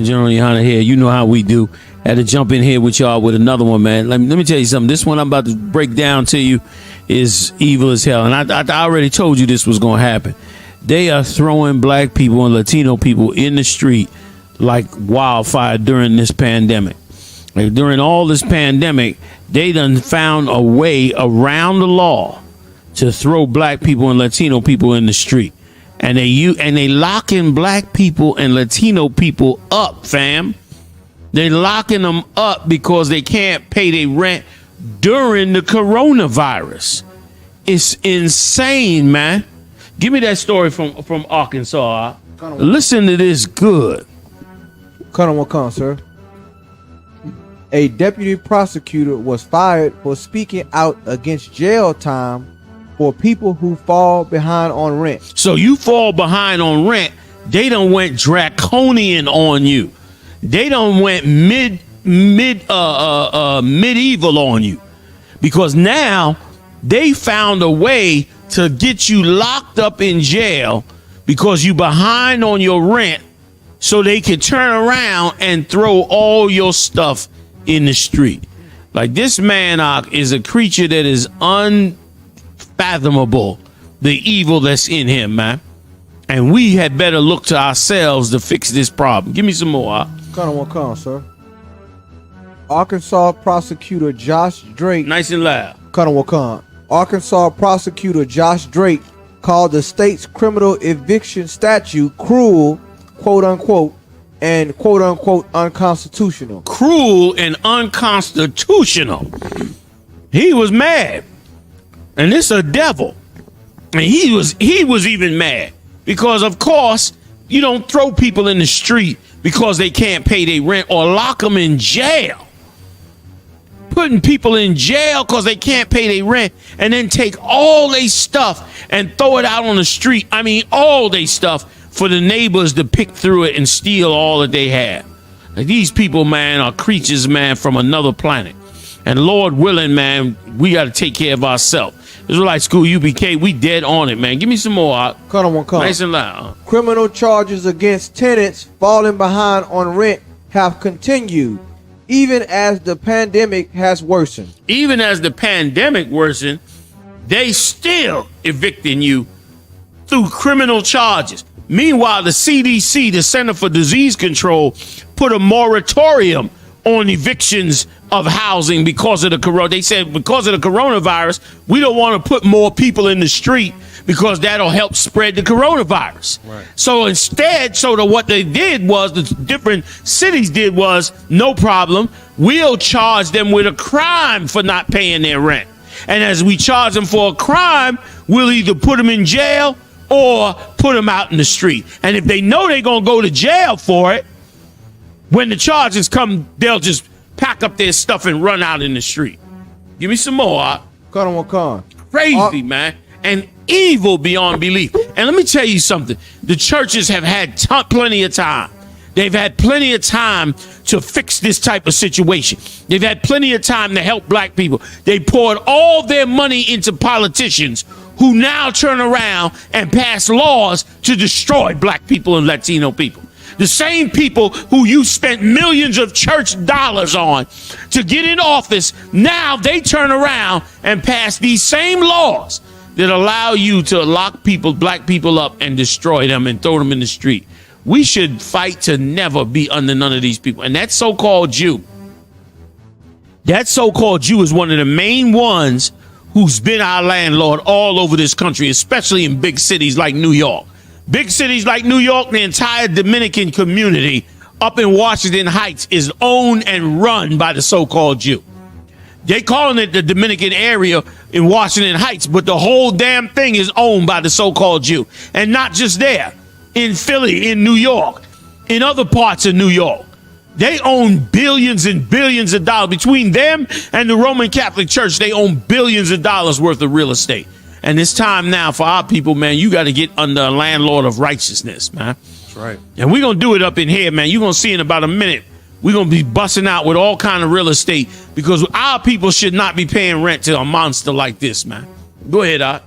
and Gen.YAHANNA here. You know how we do. Had to jump in here with y'all with another one, man. Let me tell you something. This one I'm about to break down to you is evil as hell. And I already told you this was going to happen. They are throwing black people and Latino people in the street like wildfire during this pandemic. Like during all this pandemic, they done found a way around the law to throw black people and Latino people in the street. And they locking black people and Latino people up, fam. They locking them up because they can't pay their rent during the coronavirus. It's insane, man. Give me that story from Arkansas. Listen to this good. Come, sir. A deputy prosecutor was fired for speaking out against jail time for people who fall behind on rent. So you fall behind on rent, they done went draconian on you. They done went medieval on you, because now they found a way to get you locked up in jail because you behind on your rent, so they can turn around and throw all your stuff in the street. Like, this man is a creature that is unfathomable, the evil that's in him, man. And we had better look to ourselves to fix this problem. Give me some more. Come, sir. Arkansas prosecutor Josh Drake. Nice and loud. Come. Arkansas prosecutor Josh Drake called the state's criminal eviction statute cruel, quote unquote, and quote unquote unconstitutional. Cruel and unconstitutional. He was mad. And this a devil. And he was even mad because, of course, you don't throw people in the street because they can't pay their rent or lock them in jail. Putting people in jail because they can't pay their rent and then take all their stuff and throw it out on the street. I mean, all their stuff for the neighbors to pick through it and steal all that they have. Like, these people, man, are creatures, man, from another planet. And Lord willing, man, we got to take care of ourselves. Israelite School, UPK, we dead on it, man. Give me some more. Come. Nice and loud. Criminal charges against tenants falling behind on rent have continued, even as the pandemic has worsened. Even as the pandemic worsened, they still evicting you through criminal charges. Meanwhile, the CDC, the Center for Disease Control, put a moratorium on evictions of housing because of the corona. They said because of the coronavirus, we don't want to put more people in the street because that'll help spread the coronavirus. Right. So instead, what they did was, the different cities did was, no problem, we'll charge them with a crime for not paying their rent. And as we charge them for a crime, we'll either put them in jail or put them out in the street. And if they know they're going to go to jail for it, when the charges come, they'll just pack up their stuff and run out in the street. Give me some more. Come. Crazy, man. And evil beyond belief. And let me tell you something. The churches have had plenty of time. They've had plenty of time to fix this type of situation. They've had plenty of time to help black people. They poured all their money into politicians who now turn around and pass laws to destroy black people and Latino people. The same people who you spent millions of church dollars on to get in office, now they turn around and pass these same laws that allow you to lock people, black people up, and destroy them and throw them in the street. We should fight to never be under none of these people. And that so-called Jew is one of the main ones who's been our landlord all over this country, especially in big cities like New York. Big cities like New York, the entire Dominican community up in Washington Heights is owned and run by the so-called Jew. They calling it the Dominican area in Washington Heights, but the whole damn thing is owned by the so-called Jew. And not just there, in Philly, in New York, in other parts of New York. They own billions and billions of dollars. Between them and the Roman Catholic Church, they own billions of dollars worth of real estate. And it's time now for our people, man. You got to get under a landlord of righteousness, man. That's right. And we're going to do it up in here, man. You're going to see in about a minute. We're going to be busting out with all kind of real estate because our people should not be paying rent to a monster like this, man. Go ahead, Art.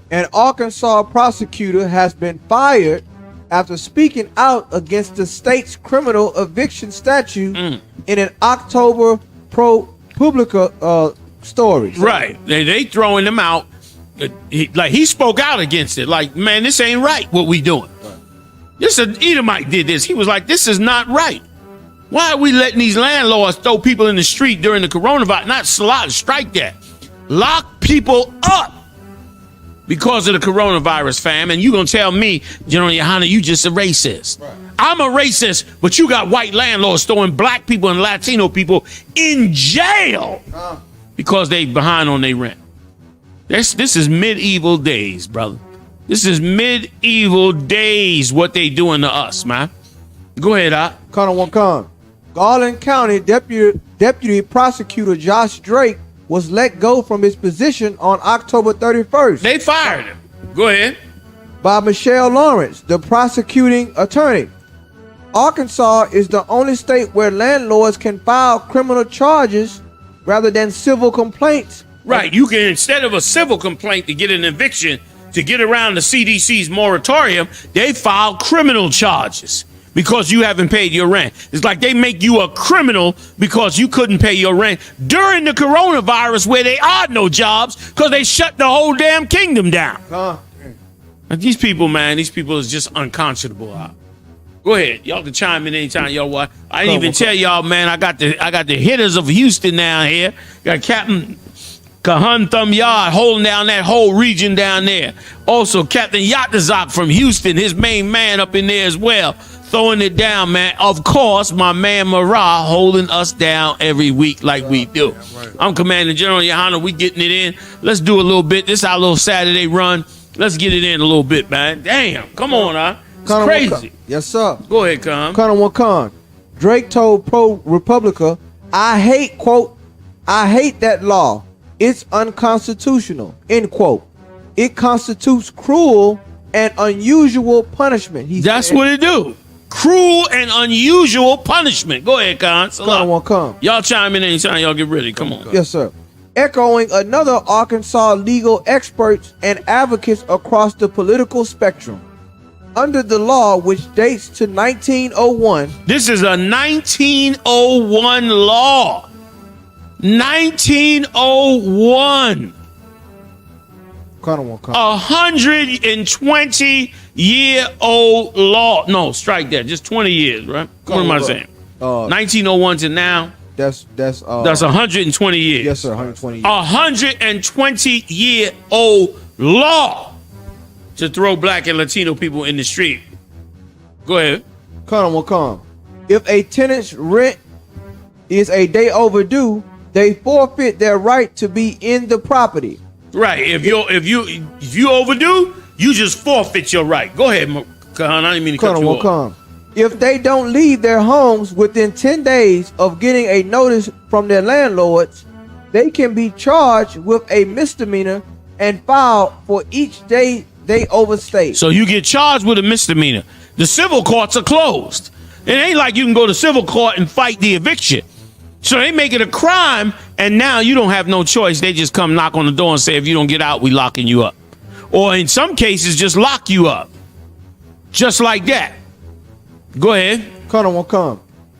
An Arkansas prosecutor has been fired after speaking out against the state's criminal eviction statute in an October ProPublica story. Right. They throwing them out. He spoke out against it. Like, man, this ain't right what we doing. This Edomite did this. He was like, this is not right. Why are we letting these landlords throw people in the street during the coronavirus? Not strike that. Lock people up because of the coronavirus, fam. And you gonna tell me, GEN.YAHANNA, you just a racist. Right. I'm a racist, but you got white landlords throwing black people and Latino people in jail because they behind on their rent. This is medieval days, brother. This is medieval days, what they doing to us, man. Go ahead, Con. Garland County Deputy Prosecutor Josh Drake was let go from his position on October 31st. They fired him. Go ahead. By Michelle Lawrence, the prosecuting attorney. Arkansas is the only state where landlords can file criminal charges rather than civil complaints. Right. You can, instead of a civil complaint to get an eviction, to get around the CDC's moratorium, they file criminal charges because you haven't paid your rent. It's like they make you a criminal because you couldn't pay your rent during the coronavirus where there are no jobs because they shut the whole damn kingdom down. And these people, man, these people is just unconscionable. Go ahead. Y'all can chime in anytime y'all want. I didn't even tell y'all, man, I got the hitters of Houston down here. Got Captain Kahan Thumb Yard holding down that whole region down there. Also, Captain Yatazak from Houston, his main man up in there as well, throwing it down, man. Of course, my man Marah holding us down every week like we do. Right. I'm Commander GEN.YAHANNA. We getting it in. Let's do a little bit. This is our little Saturday run. Let's get it in a little bit, man. Damn. Come on, It's crazy. Yes, sir. Go ahead, Con. Con. Drake told ProPublica, I hate that law. It's unconstitutional, end quote. It constitutes cruel and unusual punishment. That's what it do. Cruel and unusual punishment. Go ahead, Con. Y'all chime in anytime y'all get ready. Come on. Yes, sir. Echoing another Arkansas legal experts and advocates across the political spectrum. Under the law, which dates to 1901. This is a 1901 law. 1901. 120-year-old law. No, strike that. Just 20 years, right? What am I saying? 1901 to now. That's 120 years. Yes, sir. 120 years. 120-year-old law to throw black and Latino people in the street. Go ahead. If a tenant's rent is a day overdue, they forfeit their right to be in the property. Right. If you overdue, you just forfeit your right. Go ahead, Kahan. I didn't mean to cut you off. If they don't leave their homes within 10 days of getting a notice from their landlords, they can be charged with a misdemeanor and filed for each day they overstayed. So you get charged with a misdemeanor. The civil courts are closed. It ain't like you can go to civil court and fight the eviction. So they make it a crime, and now you don't have no choice. They just come knock on the door and say, if you don't get out, we locking you up. Or in some cases, just lock you up. Just like that. Go ahead.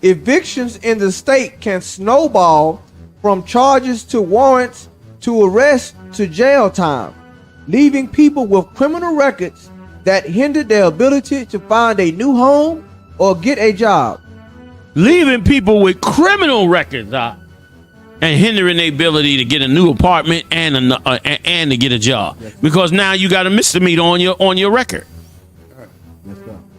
Evictions in the state can snowball from charges to warrants to arrest to jail time, leaving people with criminal records that hinder their ability to find a new home or get a job. Leaving people with criminal records and hindering their ability to get a new apartment and to get a job, because now you got a misdemeanor on your record.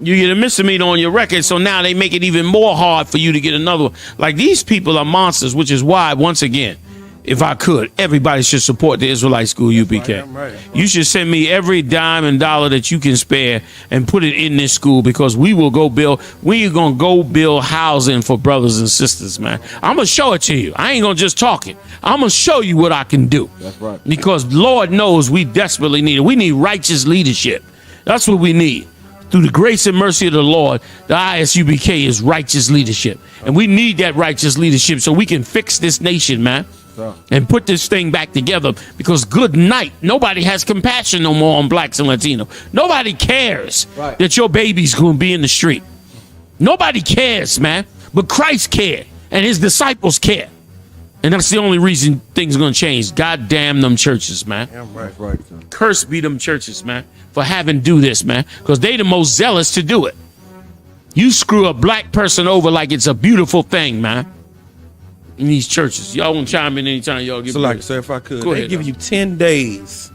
You get a misdemeanor on your record, so now they make it even more hard for you to get another one. Like, these people are monsters, which is why, once again, if I could, everybody should support the Israelite School UPK. Right. You should send me every dime and dollar that you can spare and put it in this school, because we are going to go build housing for brothers and sisters, man. I'm going to show it to you. I ain't going to just talk it. I'm going to show you what I can do. That's right. Because Lord knows we desperately need it. We need righteous leadership. That's what we need. Through the grace and mercy of the Lord, the I.S.U.P.K is righteous leadership. And we need that righteous leadership so we can fix this nation, man. sir. and put this thing back together, because good night, nobody has compassion no more on blacks and Latinos. Nobody cares Right. that your baby's going to be in the street. Nobody cares, man. But Christ cared, and his disciples care. And that's the only reason things are going to change. God damn them churches, man. Yeah, right. That's right, sir. Curse be them churches, man, for having to do this, man, because they the most zealous to do it. You screw a black person over like it's a beautiful thing, man. In these churches, y'all want to chime in anytime y'all get. So, like, sir, if I could, Go they ahead, give dog. you 10 days.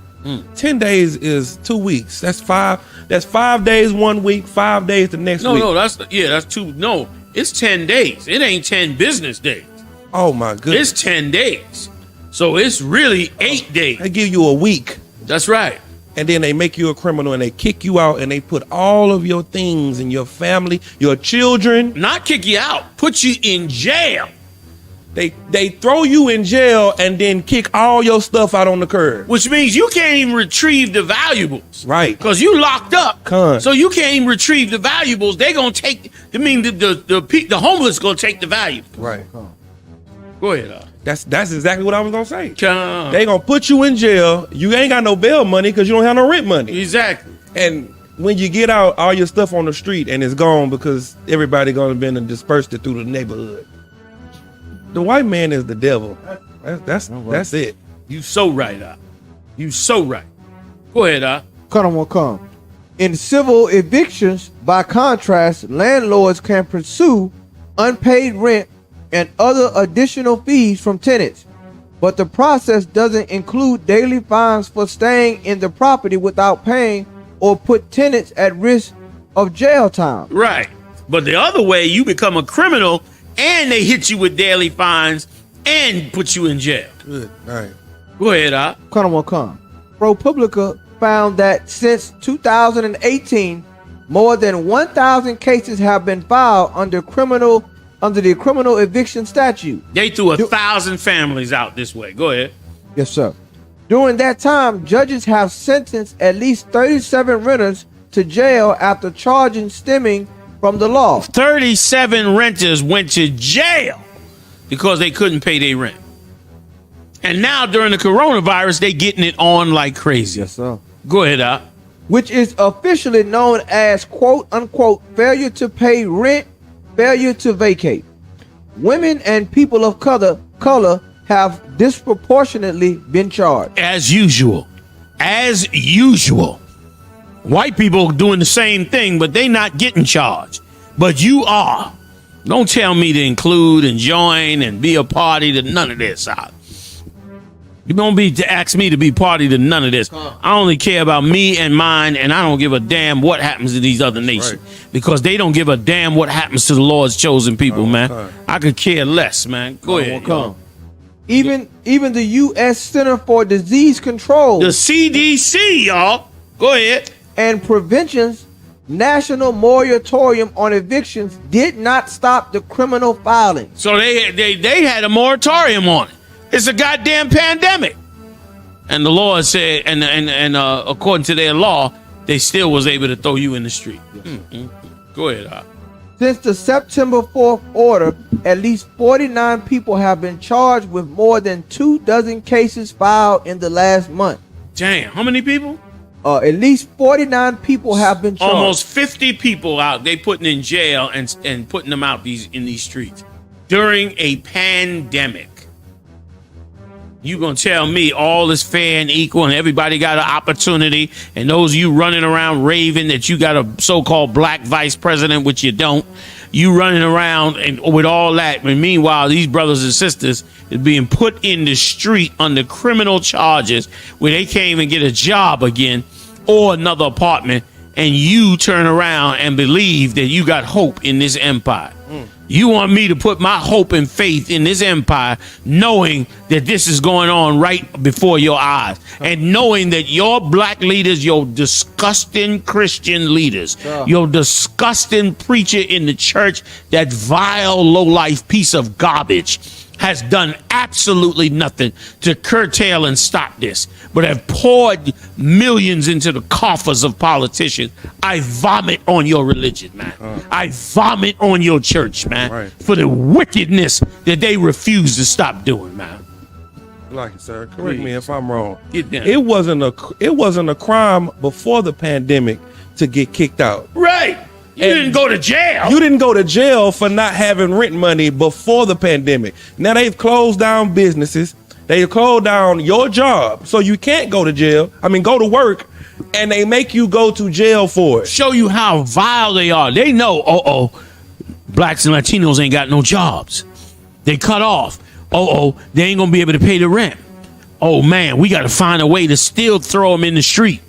10 days is 2 weeks. That's 5 days 1 week, 5 days the next week. No, that's 2. No, it's 10 days. It ain't 10 business days. Oh my goodness. It's 10 days. So it's really 8 days. They give you a week, That's right. and then they make you a criminal, and they kick you out, and they put all of your things and your family, your children. Not kick you out, put you in jail. They throw you in jail and then kick all your stuff out on the curb. Which means you can't even retrieve the valuables. Right. Because you locked up. Con. So you can't even retrieve the valuables. They going to take, I mean, the homeless going to take the value. Right. Go ahead. That's exactly what I was gonna say. Come. They gonna put you in jail. You ain't got no bail money because you don't have no rent money. Exactly. And when you get out, all your stuff on the street and it's gone because everybody gonna been and dispersed it through the neighborhood. The white man is the devil. That's it. You so right, You so right. Go ahead, Come. In civil evictions, by contrast, landlords can pursue unpaid rent and other additional fees from tenants. But the process doesn't include daily fines for staying in the property without paying or put tenants at risk of jail time. Right. But the other way, you become a criminal and they hit you with daily fines and put you in jail. Good. All right. Go ahead, Come. ProPublica found that since 2018, more than 1,000 cases have been filed under the criminal eviction statute. They threw 1,000 families out this way. Go ahead. Yes, sir. During that time, judges have sentenced at least 37 renters to jail after charging stemming from the law. 37 renters went to jail because they couldn't pay their rent. And now during the coronavirus, they getting it on like crazy. Yes, sir. Go ahead, Which is officially known as quote unquote failure to pay rent, failure to vacate. Women and people of color have disproportionately been charged. As usual. White people doing the same thing, but they not getting charged. But you are. Don't tell me to include and join and be a party to none of this. You don't be to ask me to be party to none of this. I only care about me and mine, and I don't give a damn what happens to these other nations because they don't give a damn what happens to the Lord's chosen people, man. I could care less, man. Go ahead. Y'all. Even the U.S. Center for Disease Control, The CDC, y'all. Go ahead. and Prevention's national moratorium on evictions did not stop the criminal filing. So they had a moratorium on it. It's a goddamn pandemic. And the Lord said, and according to their law, they still was able to throw you in the street. Go ahead. Since the September 4th order, at least 49 people have been charged with more than 24 cases filed in the last month. Damn, how many people? At least 49 people have been charged. Almost 50 people out. They putting in jail and putting them out in these streets during a pandemic. You gonna tell me all is fair and equal and everybody got an opportunity, and those of you running around raving that you got a so-called black vice president, which you don't, you running around and with all that, and meanwhile these brothers and sisters is being put in the street under criminal charges where they can't even get a job again or another apartment, and you turn around and believe that you got hope in this empire. You want me to put my hope and faith in this empire, knowing that this is going on right before your eyes, and knowing that your black leaders, your disgusting Christian leaders, your disgusting preacher in the church, that vile, low-life piece of garbage, has done absolutely nothing to curtail and stop this, but have poured millions into the coffers of politicians. I vomit on your religion, man. I vomit on your church, man, for the wickedness that they refuse to stop doing, man. Like it, sir. Correct me if I'm wrong. Get down. It wasn't a crime before the pandemic to get kicked out. Right. You And didn't go to jail. You didn't go to jail for not having rent money before the pandemic. Now they've closed down businesses. They closed down your job, so you can't go to jail. I mean, go to work, and they make you go to jail for it. Show you how vile they are. They know, blacks and Latinos ain't got no jobs. They cut off. They ain't gonna be able to pay the rent. Oh man, we gotta find a way to still throw them in the street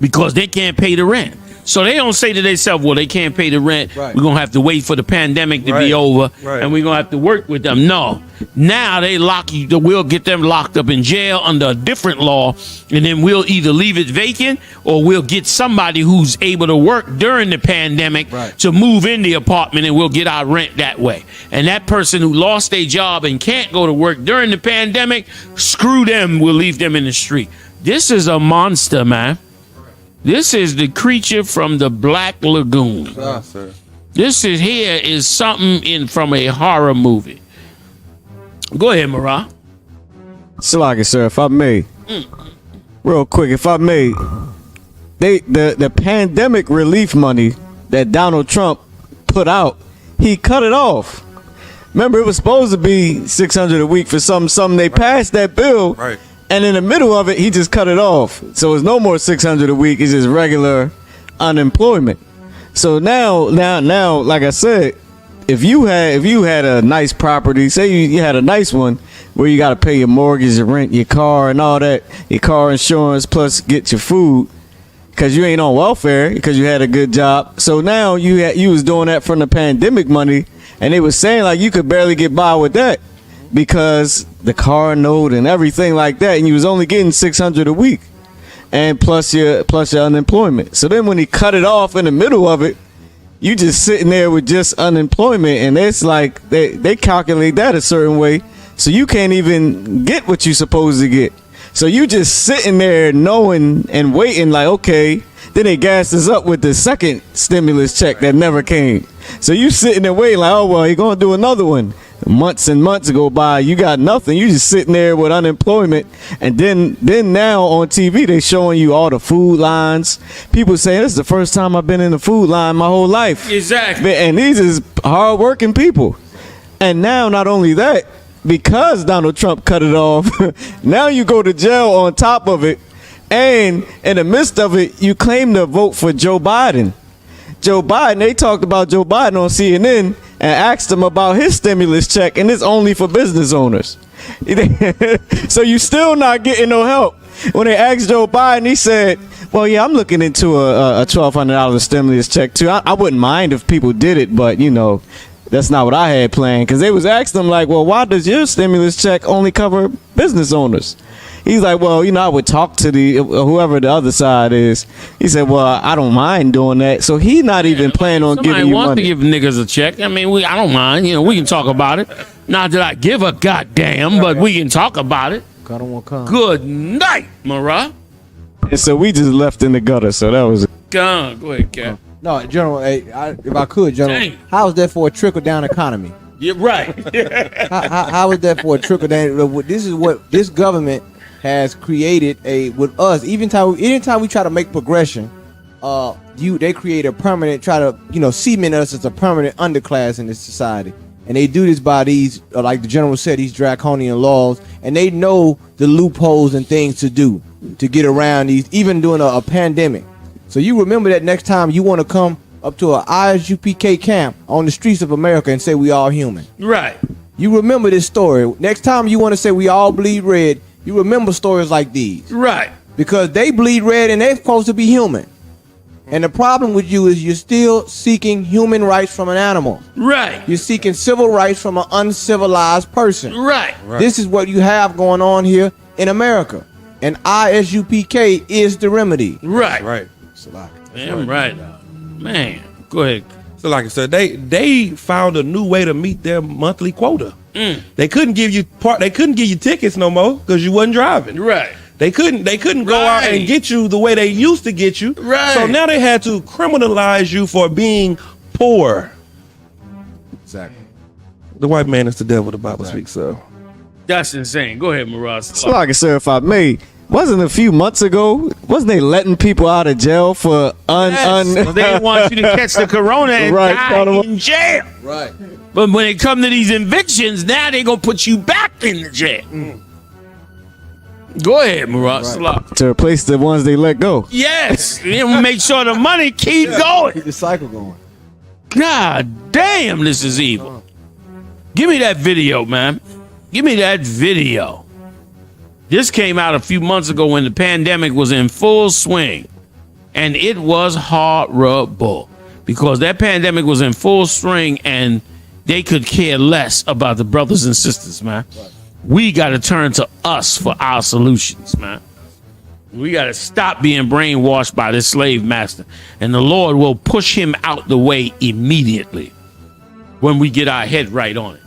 because they can't pay the rent. So they don't say to themselves, well, they can't pay the rent. Right. We're gonna have to wait for the pandemic to be over, and we're gonna have to work with them. No. Now they lock you, we'll get them locked up in jail under a different law, and then we'll either leave it vacant or we'll get somebody who's able to work during the pandemic to move in the apartment, and we'll get our rent that way. And that person who lost their job and can't go to work during the pandemic, screw them, we'll leave them in the street. This is a monster, man. This is the creature from the Black Lagoon. Sir. This is something from a horror movie. Go ahead, Marah. Salaki, sir, if I may. Real quick, if I may. The pandemic relief money that Donald Trump put out, he cut it off. Remember, it was supposed to be $600 a week for something. They passed that bill. Right. And in the middle of it, he just cut it off. So it's no more $600 a week. It's just regular unemployment. So now, like I said, if you had a nice property, say you had a nice one where you got to pay your mortgage, your rent, your car, and all that, your car insurance, plus get your food, because you ain't on welfare because you had a good job. So now you was doing that from the pandemic money, and they was saying like you could barely get by with that, because the car note and everything like that, and you was only getting $600 a week, and plus your unemployment. So then when he cut it off in the middle of it, you just sitting there with just unemployment, and it's like they calculate that a certain way, so you can't even get what you supposed to get. So you just sitting there knowing and waiting like, okay. Then they gassed us up with the second stimulus check that never came. So you sitting there waiting like, oh, well, you're going to do another one. Months and months go by, you got nothing. You just sitting there with unemployment. And then now on TV, they showing you all the food lines. People saying, this is the first time I've been in the food line my whole life. Exactly. And these is hardworking people. And now, not only that, because Donald Trump cut it off, now you go to jail on top of it. And in the midst of it, you claim to vote for Joe Biden. They talked about Joe Biden on CNN and asked him about his stimulus check, and it's only for business owners. So you still not getting no help. When they asked Joe Biden, he said, well, yeah, I'm looking into a $1,200 stimulus check too. I wouldn't mind if people did it, but that's not what I had planned. Because they was asking him like, well, why does your stimulus check only cover business owners? He's like, well, I would talk to whoever the other side is. He said, well, I don't mind doing that. So he's not even planning on giving you money. Somebody wants to give niggas a check. I mean, I don't mind. We can talk about it. Not that I give a goddamn, but we can talk about it. Good night, Marah. And so we just left in the gutter. So that was it. Go ahead, Cap. No, General, if I could, General, Dang. how is that for a trickle-down economy? You're right. How is that for a trickle-down? This is what this government has created with us. Anytime we try to make progression, they create a permanent, try to cement us as a permanent underclass in this society, and they do this by these, like the general said, these draconian laws, and they know the loopholes and things to do to get around these, even during a pandemic. So you remember that next time you want to come up to an I.S.U.P.K camp on the streets of America and say we all human. Right. You remember this story. Next time you want to say we all bleed red, you remember stories like these. Right. Because they bleed red and they're supposed to be human. And the problem with you is you're still seeking human rights from an animal. Right. You're seeking civil rights from an uncivilized person. Right. This is what you have going on here in America. And I.S.U.P.K is the remedy. Right. Right. Damn right. Man, go ahead. So like I said, they found a new way to meet their monthly quota. They couldn't give you tickets no more because you wasn't driving. Right. They couldn't go out and get you the way they used to get you. Right. So now they had to criminalize you for being poor. Exactly. The white man is the devil, the Bible speaks so. That's insane. Go ahead, Mirage. So like I said, if I may, wasn't a few months ago, wasn't they letting people out of jail for Yes, well, they didn't want you to catch the corona and Right, die in jail. Right. But when it come to these evictions, now they gonna put you back in the jail. Go ahead, Mirage. to replace the ones they let go? Yes, and make sure the money keep going. Keep the cycle going. God damn, this is evil. Give me that video, man. Give me that video. This came out a few months ago when the pandemic was in full swing. And it was horrible because that pandemic was in full swing and they could care less about the brothers and sisters, man. We got to turn to us for our solutions, man. We got to stop being brainwashed by this slave master. And the Lord will push him out the way immediately when we get our head right on it.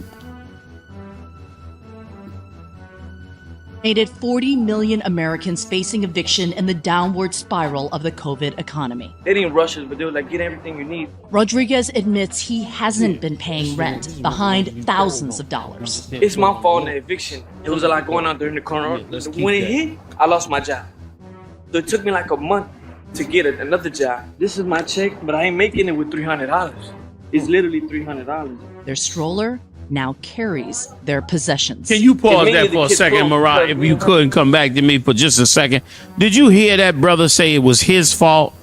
Estimated 40 million Americans facing eviction in the downward spiral of the COVID economy. They didn't rush us, but they were like, get everything you need. Rodriguez admits he hasn't been paying rent, behind thousands of dollars. It's my fault in the eviction. It was a lot going on during the corona. When it hit, I lost my job. So it took me like a month to get another job. This is my check, but I ain't making it with $300. It's literally $300. Their stroller now carries their possessions. Can you pause that for a second, Mariah, if you could, and come back to me for just a second? Did you hear that brother say it was his fault?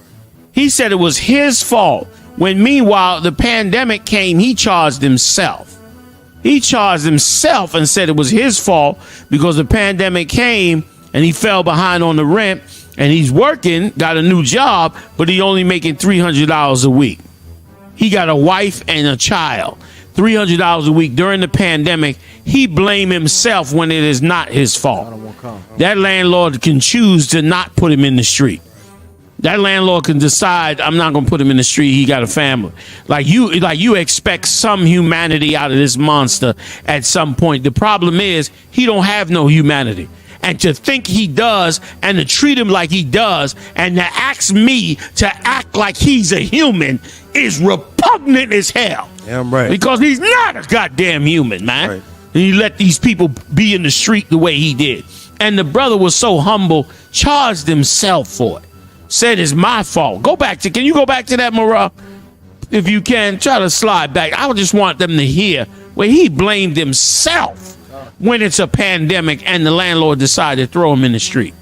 He said it was his fault, when meanwhile the pandemic came, he charged himself. He charged himself and said it was his fault because the pandemic came and he fell behind on the rent and he's working, got a new job, but he only making $300 a week. He got a wife and a child. $300 a week during the pandemic. He blamed himself when it is not his fault. That landlord can choose to not put him in the street. That landlord can decide, I'm not gonna put him in the street. He got a family. Like you expect some humanity out of this monster at some point. The problem is he don't have no humanity. And to think he does, and to treat him like he does, and to ask me to act like he's a human is repugnant as hell. Yeah, I'm right. Because he's not a goddamn human, man. Right. And he let these people be in the street the way he did. And the brother was so humble, charged himself for it. Said it's my fault. Can you go back to that, Mara? If you can, try to slide back. I just want them to hear where he blamed himself when it's a pandemic and the landlord decided to throw him in the street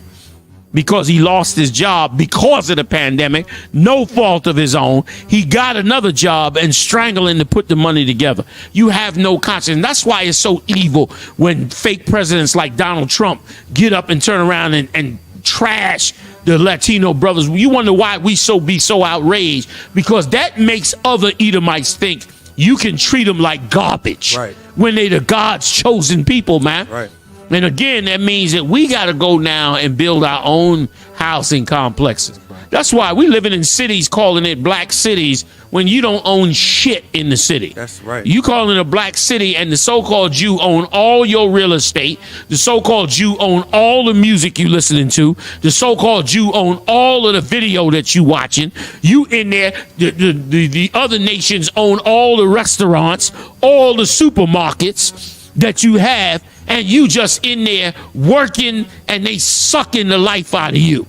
because he lost his job because of the pandemic. No fault of his own. He got another job and strangling to put the money together. You have no conscience. That's why it's so evil when fake presidents like Donald Trump get up and turn around and trash the Latino brothers. You wonder why we be so outraged, because that makes other Edomites think you can treat them like garbage, Right, when they the God's chosen people, man. right. And again, that means that we got to go now and build our own housing complexes. That's why we living in cities calling it black cities when you don't own shit in the city. That's right. You call it a black city and the so-called Jew own all your real estate. The so-called Jew own all the music you listening to. The so-called Jew own all of the video that you watching. You in there, the other nations own all the restaurants, all the supermarkets that you have, and you just in there working and they sucking the life out of you.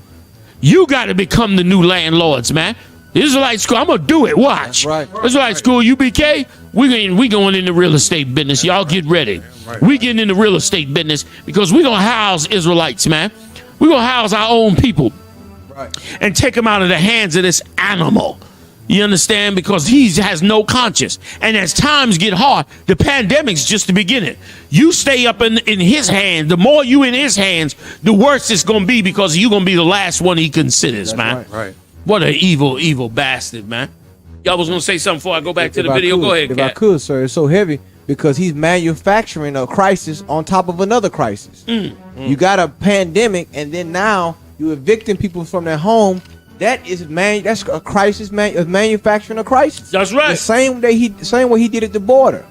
You got to become the new landlords, man. The Israelite school, I'm going to do it. Watch. That's right. Israelite school, UPK, we going in the real estate business. Y'all get ready. We getting in the real estate business because we going to house Israelites, man. We going to house our own people and take them out of the hands of this animal. You understand? Because he has no conscience. And as times get hard, the pandemic's just the beginning. You stay up in his hands. The more you in his hands, the worse it's going to be, because you're going to be the last one he considers, man. Right. What an evil, evil bastard, man. Y'all was going to say something before I go back to the video. Go ahead, If Cat. I could, sir. It's so heavy because he's manufacturing a crisis on top of another crisis. You got a pandemic, and then now you're evicting people from their home. That's a crisis, manufacturing a crisis. That's right. The same way he did at the border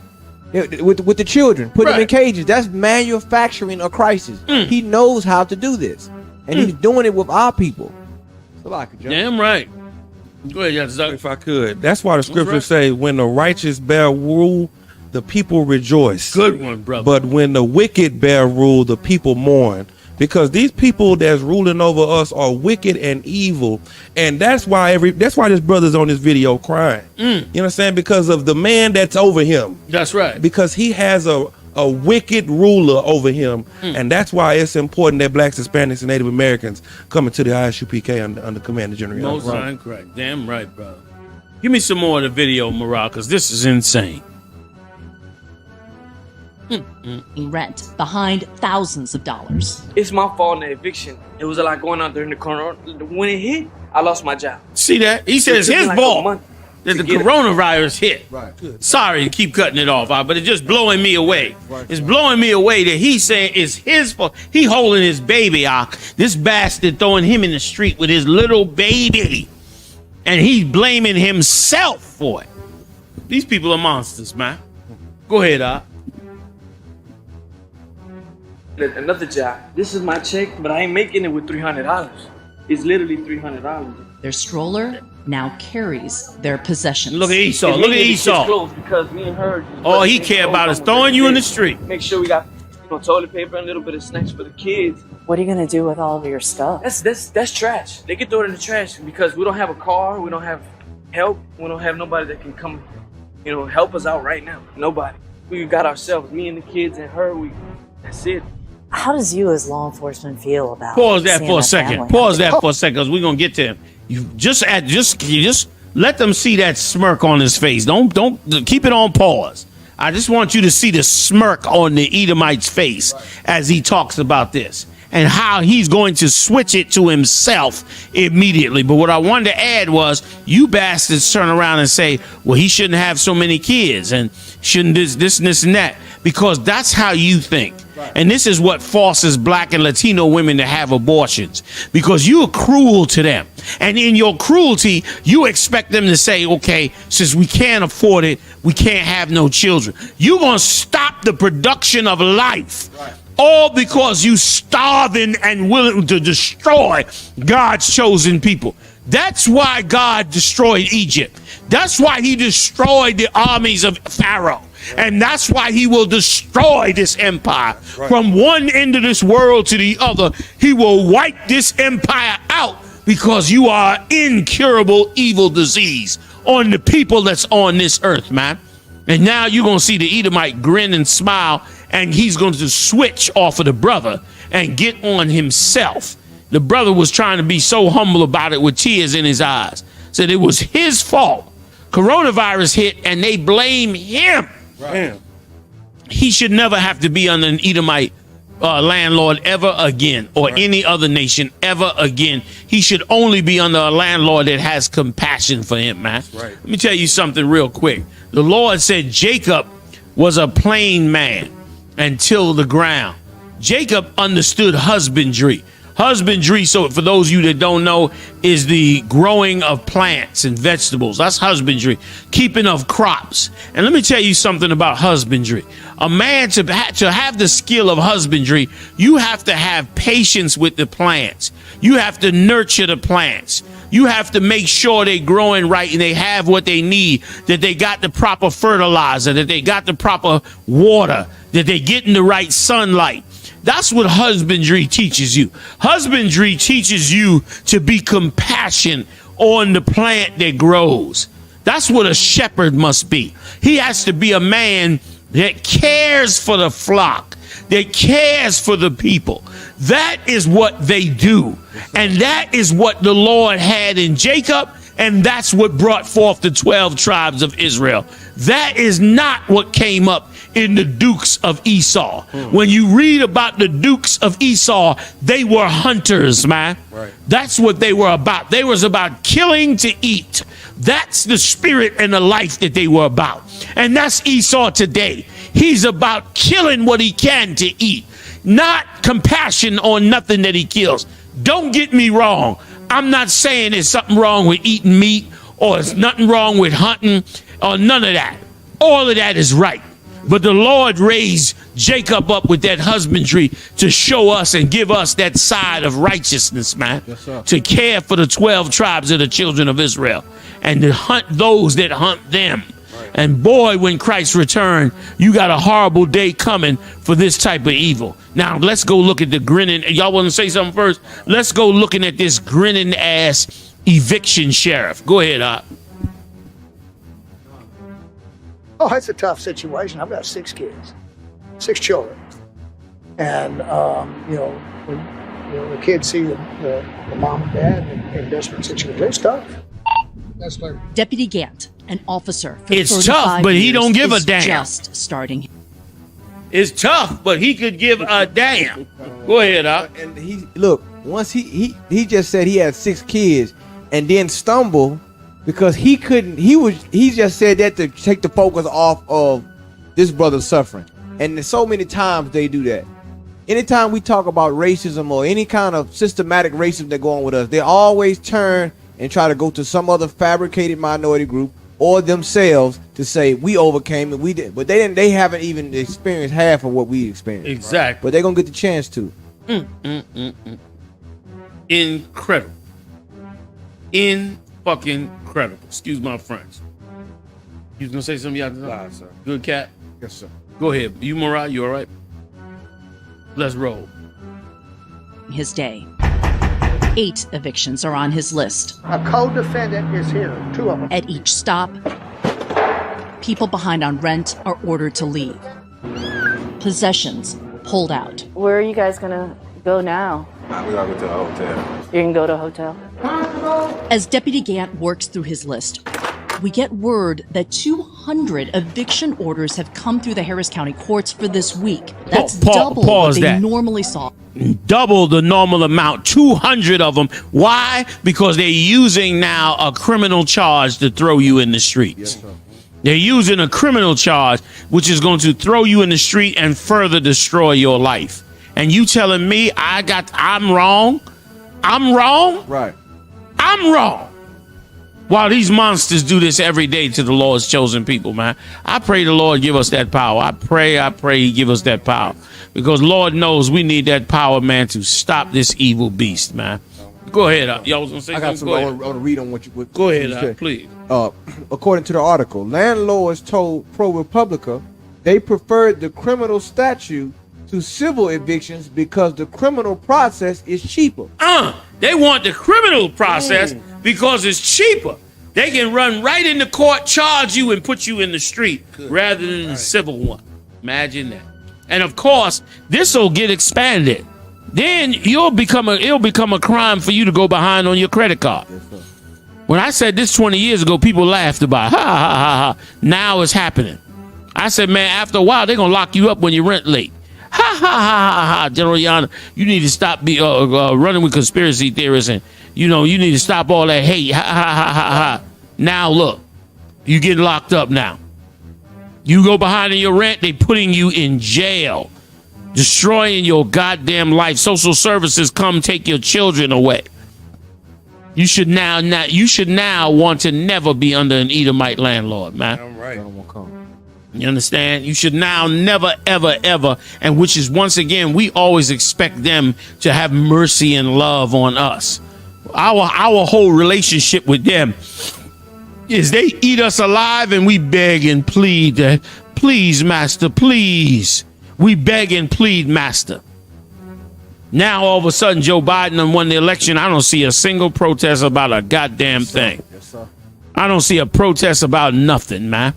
with the children, put them in cages. That's manufacturing a crisis. He knows how to do this, and he's doing it with our people. Damn right. Go ahead, If I could, that's why the scriptures say, when the righteous bear rule, the people rejoice. Good one, brother. But when the wicked bear rule, the people mourn. Because these people that's ruling over us are wicked and evil, and that's why this brother's on this video crying. You know what I'm saying? Because of the man that's over him. That's right. Because he has a wicked ruler over him, and that's why it's important that blacks, Hispanics, and Native Americans come into the I.S.U.P.K. under Commander General. Most right. Correct. Damn right, brother. Give me some more of the video, Morale, because this is insane. Rent behind thousands of dollars. It's my fault in the eviction. It was a lot going on during the corner. When it hit, I lost my job. See that? He says It took me his like a fault month that the to get it. coronavirus hit. Right. Sorry to keep cutting it off, but it's just blowing me away. It's blowing me away that he's saying it's his fault. He holding his baby out. This bastard throwing him in the street with his little baby. And he's blaming himself for it. These people are monsters, man. Go ahead, Another job. This is my check, but I ain't making it with $300. It's literally $300. Their stroller now carries their possessions. Look at Esau. It's Look at making Esau. these clothes because me and her. All he care about is throwing you in the street. Make sure we got toilet paper and a little bit of snacks for the kids. What are you gonna do with all of your stuff? That's trash. They can throw it in the trash because we don't have a car. We don't have help. We don't have nobody that can come, help us out right now. Nobody. We got ourselves. Me and the kids and her. That's it. How does you as law enforcement feel about Pause that seeing for a that second. family? Pause that for a second, because we're gonna get to him. You just let them see that smirk on his face. Don't keep it on pause. I just want you to see the smirk on the Edomite's face as he talks about this and how he's going to switch it to himself immediately. But what I wanted to add was, you bastards turn around and say, well, he shouldn't have so many kids and shouldn't this and that, because that's how you think. And this is what forces black and Latino women to have abortions, because you're cruel to them. And in your cruelty, you expect them to say, okay, since we can't afford it, we can't have no children. You're going to stop the production of life. All because you starving and willing to destroy God's chosen people. That's why God destroyed Egypt. That's why he destroyed the armies of Pharaoh. And that's why he will destroy this empire. From one end of this world to the other, he will wipe this empire out, because you are incurable evil disease on the people that's on this earth, man. And now you're going to see the Edomite grin and smile, and he's going to switch off of the brother and get on himself. The brother was trying to be so humble about it with tears in his eyes. Said it was his fault. Coronavirus hit and they blame him. Right. He should never have to be under an Edomite landlord ever again, or any other nation ever again. He should only be under a landlord that has compassion for him, man. Right. Let me tell you something real quick. The Lord said Jacob was a plain man and tilled the ground. Jacob understood husbandry. Husbandry, so for those of you that don't know, is the growing of plants and vegetables. That's husbandry. Keeping of crops. And let me tell you something about husbandry. A man, to have the skill of husbandry, you have to have patience with the plants. You have to nurture the plants. You have to make sure they're growing right and they have what they need, that they got the proper fertilizer, that they got the proper water, that they getting the right sunlight. That's what husbandry teaches you. Husbandry teaches you to be compassionate on the plant that grows. That's what a shepherd must be. He has to be a man that cares for the flock, that cares for the people. That is what they do. And that is what the Lord had in Jacob. And that's what brought forth the 12 tribes of Israel. That is not what came up in the Dukes of Esau. When you read about the Dukes of Esau, they were hunters, man. Right. That's what they were about. They was about killing to eat. That's the spirit and the life that they were about. And that's Esau today. He's about killing what he can to eat, not compassion on nothing that he kills. Don't get me wrong. I'm not saying there's something wrong with eating meat, or there's nothing wrong with hunting, or none of that. All of that is right. But the Lord raised Jacob up with that husbandry to show us and give us that side of righteousness, man. Yes, sir. To care for the 12 tribes of the children of Israel and to hunt those that hunt them. And boy, when Christ returned, you got a horrible day coming for this type of evil. Now, let's go look at the grinning. Y'all want to say something first? Let's go looking at this grinning ass eviction sheriff. Go ahead, Oh, it's a tough situation. I've got 6 kids, 6 children. And, when the kids see the mom and dad in desperate situations, it's tough. That's like Deputy Gant, an officer for It's 35 tough, but he years, don't give a is damn. Just starting. It's tough, but he could give a damn. Go ahead, And he look, once he just said he had 6 kids and then stumbled because he couldn't, he just said that to take the focus off of this brother's suffering. And so many times they do that. Anytime we talk about racism or any kind of systematic racism that go on with us, they always turn and try to go to some other fabricated minority group or themselves to say we overcame it, we did, but they haven't even experienced half of what we experienced. Exactly. But they're gonna get the chance to. Incredible. Fucking incredible. Excuse my French. You was gonna say something, y'all? Nah, sir. Good cat. Yes, sir. Go ahead. You Mariah, you all right? Let's roll. His day. 8 evictions are on his list. a co-defendant is here, 2 of them. At each stop, people behind on rent are ordered to leave. Possessions pulled out. Where are you guys gonna go now? We gotta go to a hotel. You can go to a hotel. As Deputy Gant works through his list, we get word that 200 eviction orders have come through the Harris County courts for this week. That's double what pause they that. normally saw. Double the normal amount, 200 of them. Why? Because they're using now a criminal charge to throw you in the streets. They're using a criminal charge, which is going to throw you in the street and further destroy your life. And you telling me I'm wrong? I'm wrong? Right. I'm wrong. While these monsters do this every day to the Lord's chosen people, man. I pray the Lord give us that power. I pray he give us that power. Because Lord knows we need that power, man, to stop this evil beast, man. Go ahead. Y'all was going to say I got something? some. I want to read on what you. Go you ahead, said. please. According to the article, landlords told ProRepublica they preferred the criminal statute to civil evictions because the criminal process is cheaper. They want the criminal process because it's cheaper. They can run right into court, charge you, and put you in the street rather than the civil one. Imagine that. And of course, this will get expanded. Then it'll become a crime for you to go behind on your credit card. When I said this 20 years ago, people laughed about it. Ha, ha, ha, ha. Now it's happening. I said, man, after a while, they're going to lock you up when you rent late. Ha, ha, ha, ha, ha. General Yana, you need to stop running with conspiracy theorists and, you need to stop all that hate. Ha, ha, ha, ha, ha. Now, look, you getting locked up now. You go behind on your rent, they putting you in jail, destroying your goddamn life. Social services come take your children away. You should now want to never be under an Edomite landlord, man. I'm right. You understand? You should now never, ever, ever, and which is once again, we always expect them to have mercy and love on us. Our whole relationship with them is they eat us alive and we beg and plead that, please, master, please. We beg and plead, master. Now, all of a sudden, Joe Biden won the election. I don't see a single protest about a goddamn thing. Yes, sir. I don't see a protest about nothing, man.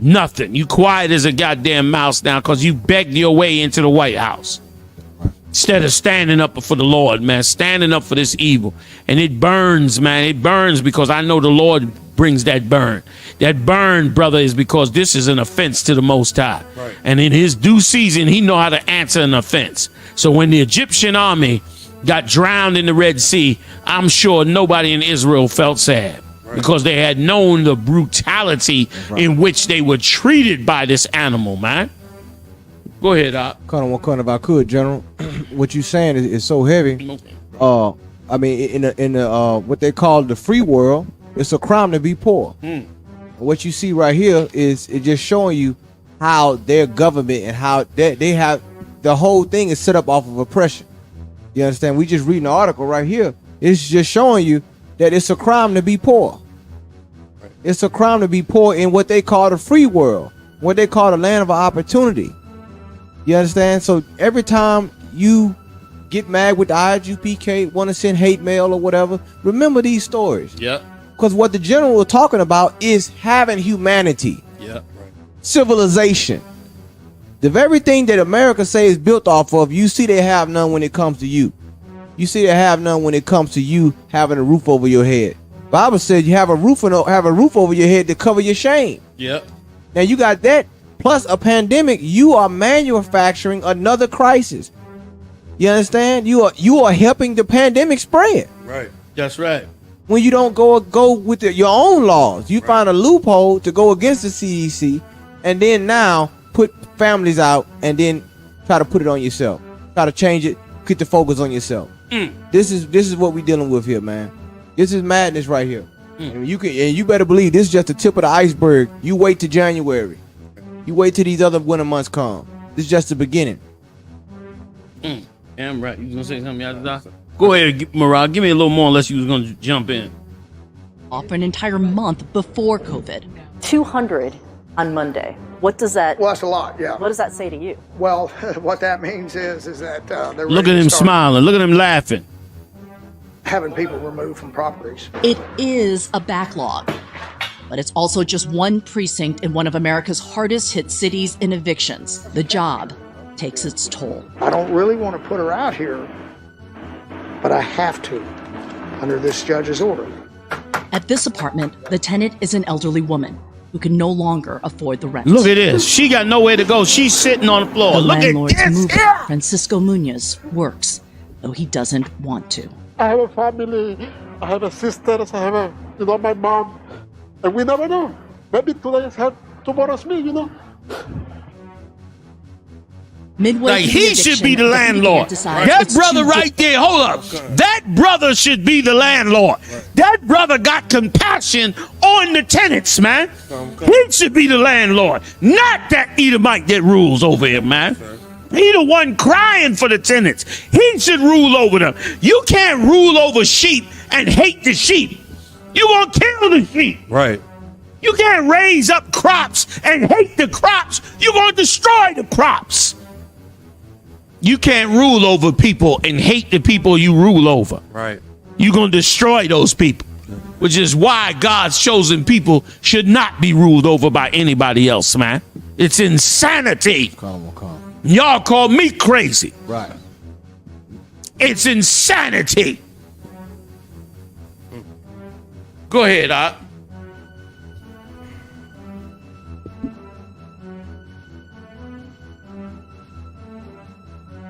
Nothing. You quiet as a goddamn mouse now because you begged your way into the White House. Instead of standing up for the Lord, man, standing up for this evil. And it burns, man. It burns because I know the Lord brings that burn. That burn, brother, is because this is an offense to the Most High. Right. And in his due season, he know how to answer an offense. So when the Egyptian army got drowned in the Red Sea, I'm sure nobody in Israel felt sad. Right. Because they had known the brutality in which they were treated by this animal, man. Go ahead, Colonel, if I could, General, what you saying is so heavy. I mean, in the what they call the free world, it's a crime to be poor. What you see right here is it just showing you how their government and how they have the whole thing is set up off of oppression. You understand? We just reading the article right here. It's just showing you that it's a crime to be poor. It's a crime to be poor in what they call the free world, what they call the land of opportunity. You understand? So every time you get mad with the I.S.U.P.K, want to send hate mail or whatever, remember these stories. Yep. Because what the general was talking about is having humanity, Yep. civilization. The very thing that America say is built off of, you see they have none when it comes to you. You see they have none when it comes to you having a roof over your head. Bible says you have a roof over your head to cover your shame. Yep. Now you got that plus a pandemic. You are manufacturing another crisis. You understand? You are helping the pandemic spread. Right. That's right. When you don't go with your own laws, you find a loophole to go against the CDC, and then now put families out, and then try to put it on yourself. Try to change it. Get the focus on yourself. This is what we dealing with here, man. This is madness right here. And you better believe this is just the tip of the iceberg. You wait till January. You wait till these other winter months come. This is just the beginning. Damn right. You was gonna say something after that? Go ahead, Mariah. Give me a little more unless you was gonna jump in. Off an entire month before COVID. 200 on Monday. What does that? Well, that's a lot, yeah. What does that say to you? Well, what that means is that they're Look ready at to him start smiling. Look at him laughing. having people removed from properties. It is a backlog, but it's also just one precinct in one of America's hardest hit cities in evictions. The job takes its toll. I don't really want to put her out here, but I have to under this judge's order. At this apartment, the tenant is an elderly woman who can no longer afford the rent. Look at this. She got nowhere to go. She's sitting on the floor. The Look at landlord's this. mover, Yeah. Francisco Munoz, works, though he doesn't want to. I have a family, I have a sisters, I have my mom, and we never know. Maybe today is her, tomorrow's me. Midway Like through he the should be eviction, the landlord. decides That it's brother too right there, hold up. That brother should be the landlord. That brother got compassion on the tenants, man. He should be the landlord, not that Edomite that rules over him, man. He the one crying for the tenants. He should rule over them. You can't rule over sheep and hate the sheep. You gonna kill the sheep. Right. You can't raise up crops and hate the crops. You're gonna destroy the crops. You can't rule over people and hate the people you rule over. Right. You're going to destroy those people, which is why God's chosen people should not be ruled over by anybody else, man. It's insanity. Come. Y'all call me crazy. Right. It's insanity. Go ahead, Art.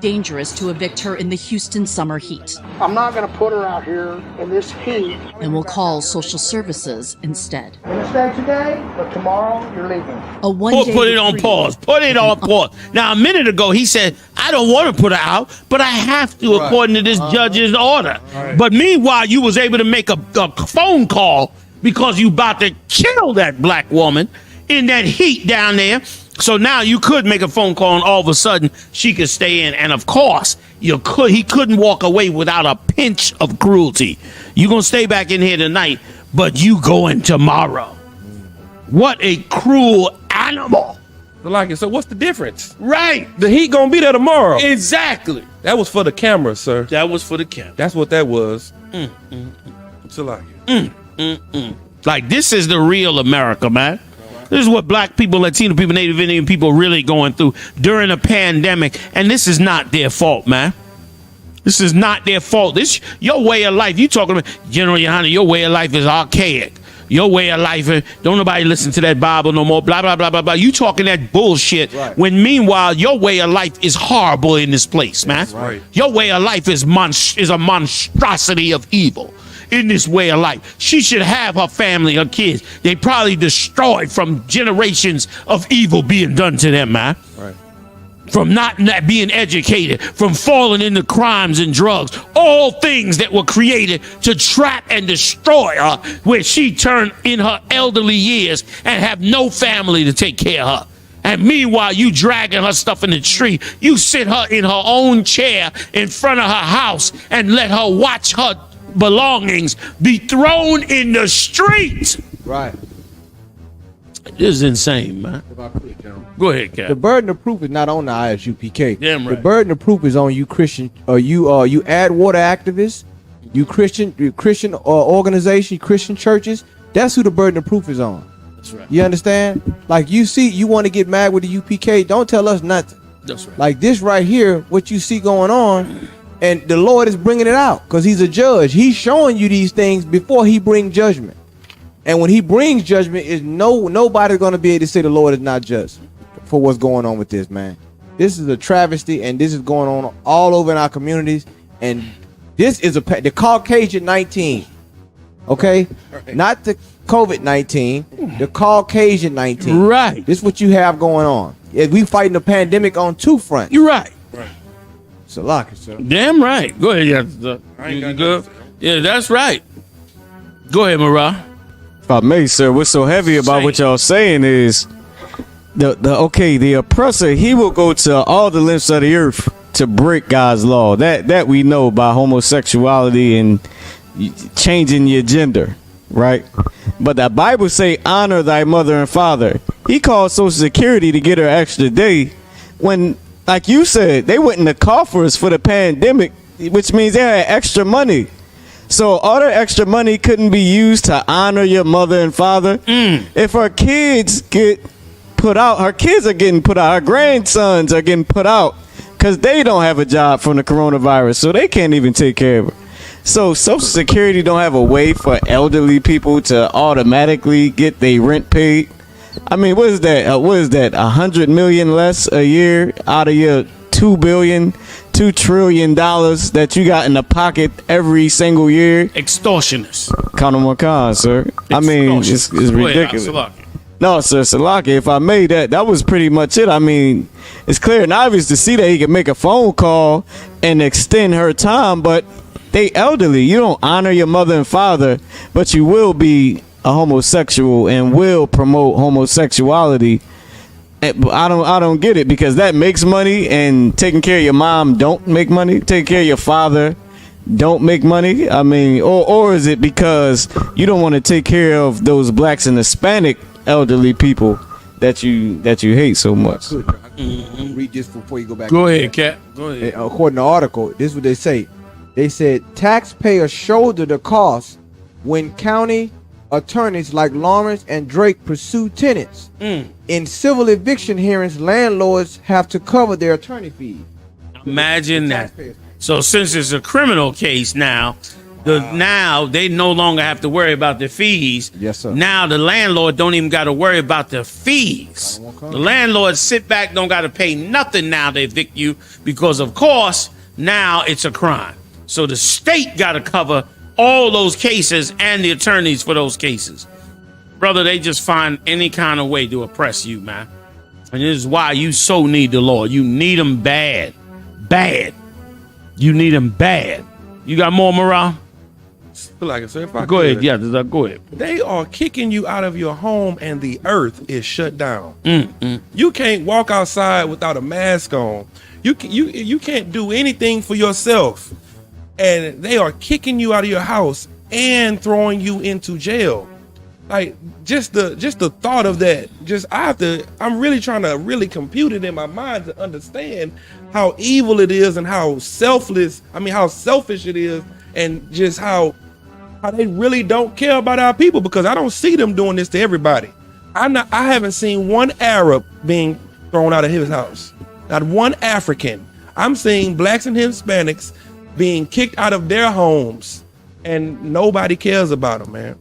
dangerous to evict her in the Houston summer heat, I'm not going to put her out here in this heat. and will call social services instead. You're going to stay today, but tomorrow you're leaving. A one-day Put it on reprieve. pause. Put it on pause. Now, a minute ago, he said, I don't want to put her out, but I have to according to this judge's order. But meanwhile, you was able to make a phone call because you about to kill that black woman in that heat down there. So now you could make a phone call and all of a sudden she could stay in. And of course, he couldn't walk away without a pinch of cruelty. You're going to stay back in here tonight, but you going tomorrow. What a cruel animal. So what's the difference? Right. The heat gonna be there tomorrow. Exactly. That was for the camera, sir. That was for the camera. That's what that was. Like, this is the real America, man. This is what black people, Latino people, Native Indian people really going through during a pandemic. And this is not their fault, man. This is not their fault. This your way of life. You talking about, Gen.YAHANNA, your way of life is archaic. Your way of life, don't nobody listen to that Bible no more, blah, blah, blah, blah, blah. You talking that bullshit when meanwhile, your way of life is horrible in this place, man. Right. Your way of life is a monstrosity of evil. In this way of life, she should have her family, her kids. They probably destroyed from generations of evil being done to them, man. Right. From not being educated, from falling into crimes and drugs, all things that were created to trap and destroy her, where she turned in her elderly years and have no family to take care of her. And meanwhile, you dragging her stuff in the street. You sit her in her own chair in front of her house and let her watch her belongings be thrown in the street. Right. This is insane, man. If I could, General. Go ahead, Cap. The burden of proof is not on the ISUPK. Damn right. The burden of proof is on you Christian, you add water activists, you Christian organization, Christian churches. That's who the burden of proof is on. That's right. You understand? Like you want to get mad with the UPK, don't tell us nothing. That's right. Like this right here, what you see going on, and the Lord is bringing it out because he's a judge. He's showing you these things before he brings judgment. And when he brings judgment, is nobody's going to be able to say the Lord is not just for what's going on with this, man. This is a travesty, and this is going on all over in our communities. And this is the Caucasian 19, okay? Right. Not the COVID-19, the Caucasian 19. Right. This is what you have going on. We fighting the pandemic on two fronts. You're right. Right. So lock it, sir. Damn right. Go ahead. You good? Yeah, that's right. Go ahead, Marah. If I may, sir, what's so heavy about what y'all saying is the oppressor, he will go to all the lengths of the earth to break God's law. That we know by homosexuality and changing your gender, right? But the Bible say honor thy mother and father. He called Social Security to get her extra day when, like you said, they went in the coffers for the pandemic, which means they had extra money. So all that extra money couldn't be used to honor your mother and father. If her kids get put out, her kids are getting put out. Her grandsons are getting put out because they don't have a job from the coronavirus, so they can't even take care of her. So Social Security don't have a way for elderly people to automatically get their rent paid. I mean, what is that? 100 million less a year out of your $2 trillion that you got in the pocket every single year. Extortionists. Count them on, sir. I mean, it's ridiculous. No, sir, Salaki, if I made that was pretty much it. I mean, it's clear and obvious to see that he can make a phone call and extend her time, but they elderly. You don't honor your mother and father, but you will be a homosexual and will promote homosexuality. I don't get it, because that makes money, and taking care of your mom don't make money. Taking care of your father don't make money. I mean, or is it because you don't want to take care of those blacks and Hispanic elderly people that you hate so much? Read this before you go back. Go ahead, Cap. Go ahead. According to the article, this is what they say. They said taxpayers shoulder the cost when county attorneys like Lawrence and Drake pursue tenants. In civil eviction hearings, landlords have to cover their attorney fees. Imagine that. So since it's a criminal case now, now they no longer have to worry about the fees. Yes, sir. Now the landlord don't even got to worry about the fees. The landlord sit back, don't got to pay nothing now to evict you, because of course now it's a crime. So the state got to cover all those cases and the attorneys for those cases. Brother, they just find any kind of way to oppress you, man. And this is why you so need the Lord. You need him bad. Bad. You need him bad. You got more, Morale? Like I said, if I go could, ahead. Yeah, go ahead. They are kicking you out of your home and the earth is shut down. You can't walk outside without a mask on. You can't do anything for yourself. And they are kicking you out of your house and throwing you into jail. Like, just the thought of that, I'm really trying to really compute it in my mind to understand how evil it is and how selfish it is, and just how they really don't care about our people, because I don't see them doing this to everybody. I haven't seen one Arab being thrown out of his house. Not one African. I'm seeing blacks and Hispanics being kicked out of their homes, and nobody cares about them, man.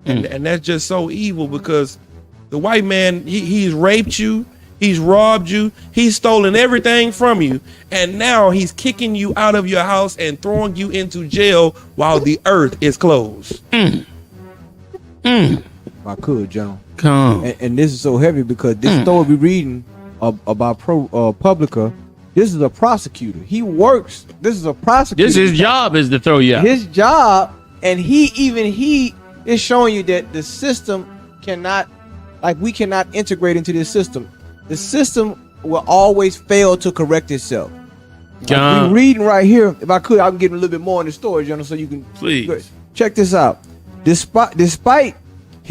And that's just so evil, because the white man, he's raped you, he's robbed you, he's stolen everything from you, and now he's kicking you out of your house and throwing you into jail while the earth is closed. If I could, General. Come. And this is so heavy because this story we're reading about Publica. This is a prosecutor. He works. This is a prosecutor. His job is to throw you out. His job, and he is showing you that the system cannot, we cannot integrate into this system. The system will always fail to correct itself. We're reading right here. If I could, I'm getting a little bit more in the story, General, so you can please check this out. Despite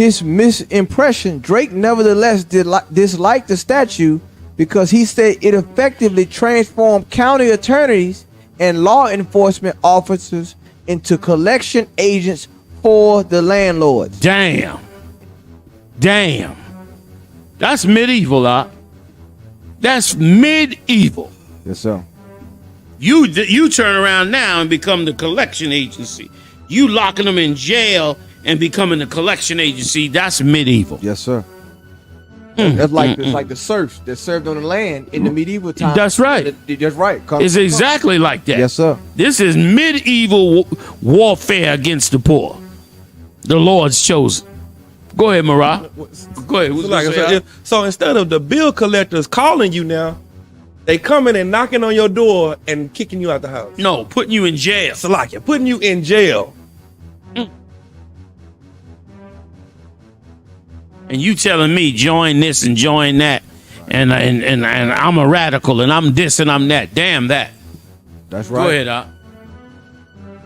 his misimpression, Drake nevertheless disliked the statue because he said it effectively transformed county attorneys and law enforcement officers into collection agents for the landlords. Damn. That's medieval, That's medieval. Yes, sir. You turn around now and become the collection agency. You locking them in jail and becoming the collection agency. That's medieval. Yes, sir. That's like it's like the serfs that served on the land in the medieval times. That's right. That's right. It's exactly like that. Yes, sir. This is medieval warfare against the poor. The Lord's chosen. Go ahead, Marah. Go ahead. So, like I said, so instead of the bill collectors calling you now, they coming and knocking on your door and kicking you out the house. No, putting you in jail. Salakia, putting you in jail. And you telling me join this and join that, and I'm a radical and I'm this and I'm that. Damn that. That's right. Go ahead,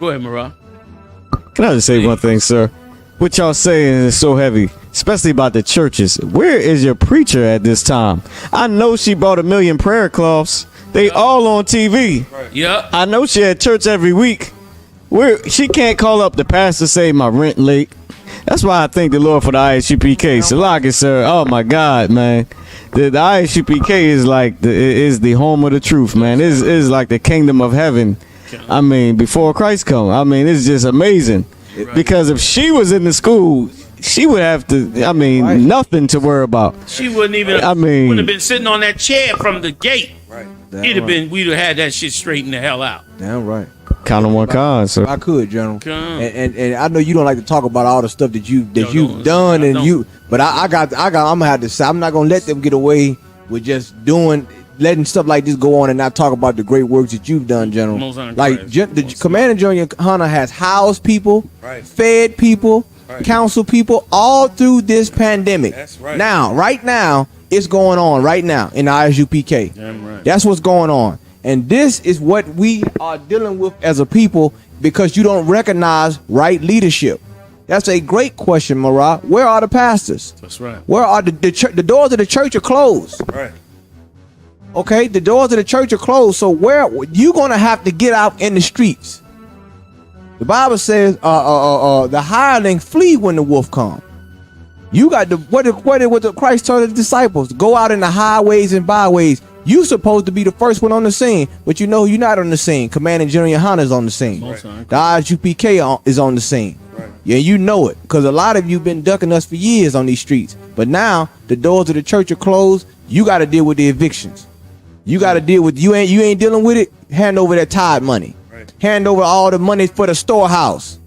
Go ahead, Marah. Can I just say one thing, sir? What y'all saying is so heavy, especially about the churches. Where is your preacher at this time? I know she bought 1 million prayer cloths. They all on TV. Yeah. I know she at church every week. Where she can't call up the pastor, say my rent late. That's why I thank the Lord for the I.S.U.P.K. Salaki, sir. Oh my God, man. The I.S.U.P.K. is like the home of the truth, man. It is like the kingdom of heaven. I mean, before Christ come. I mean, it's just amazing. Because if she was in the school, she would have to. I mean, nothing to worry about. She wouldn't even. wouldn't have been sitting on that chair from the gate. Right. It'd have been. We'd have had that shit straightened the hell out. Damn right. Count on one con, sir. I could, General. Come. And I know you don't like to talk about all the stuff that you've done, but I'm gonna have to say I'm not gonna let them get away with just letting stuff like this go on and not talk about the great works that you've done, General. Like the Commander General Hunter has housed people, fed people, counseled people all through this pandemic. That's right. Now, right now, it's going on right now in the I.S.U.P.K. Damn right. That's what's going on. And this is what we are dealing with as a people because you don't recognize right leadership. That's a great question, Marah. Where are the pastors? That's right. Where are the doors of the church are closed? Right. Okay, the doors of the church are closed. So where you gonna have to get out in the streets? The Bible says, the hireling flee when the wolf comes. You got what Christ told the disciples: go out in the highways and byways. You supposed to be the first one on the scene, but you know you're not on the scene. Commander GEN.YAHANNA is on the scene. Right. The I.S.U.P.K. is on the scene. Right. Yeah, you know it, because a lot of you been ducking us for years on these streets. But now the doors of the church are closed. You got to deal with the evictions. You got to deal with you ain't dealing with it. Hand over that tithe money. Right. Hand over all the money for the storehouse.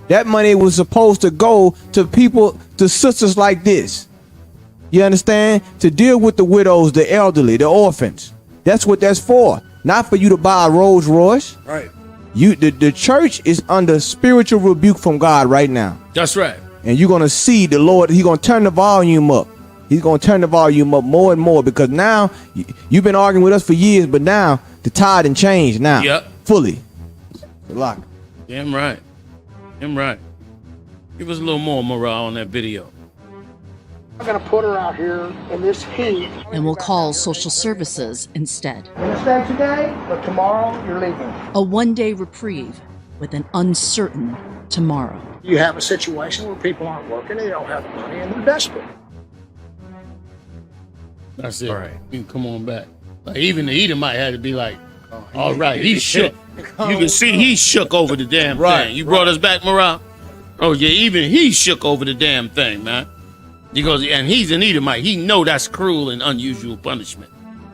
That money was supposed to go to people, to sisters like this. You understand? To deal with the widows, the elderly, the orphans. That's what that's for. Not for you to buy a Rolls Royce. Right. The church is under spiritual rebuke from God right now. That's right. And you're gonna see the Lord. He's gonna turn the volume up. He's gonna turn the volume up more and more, because now you've been arguing with us for years, but now the tide and changed now. Yep. Fully. Lock. Damn right. Damn right. Give us a little more morale on that video. I'm going to put her out here in this heat. And we'll call social services instead. You're going to stay today, but tomorrow you're leaving. A one-day reprieve with an uncertain tomorrow. You have a situation where people aren't working, they don't have the money, and they're desperate. That's it. All right. You can come on back. Like, even the Edomite had to be like, all right, he shook. You can see he shook over the damn thing. You brought us back, Marah? Oh, yeah, even he shook over the damn thing, man. Because, and he's an Edomite. He know that's cruel and unusual punishment.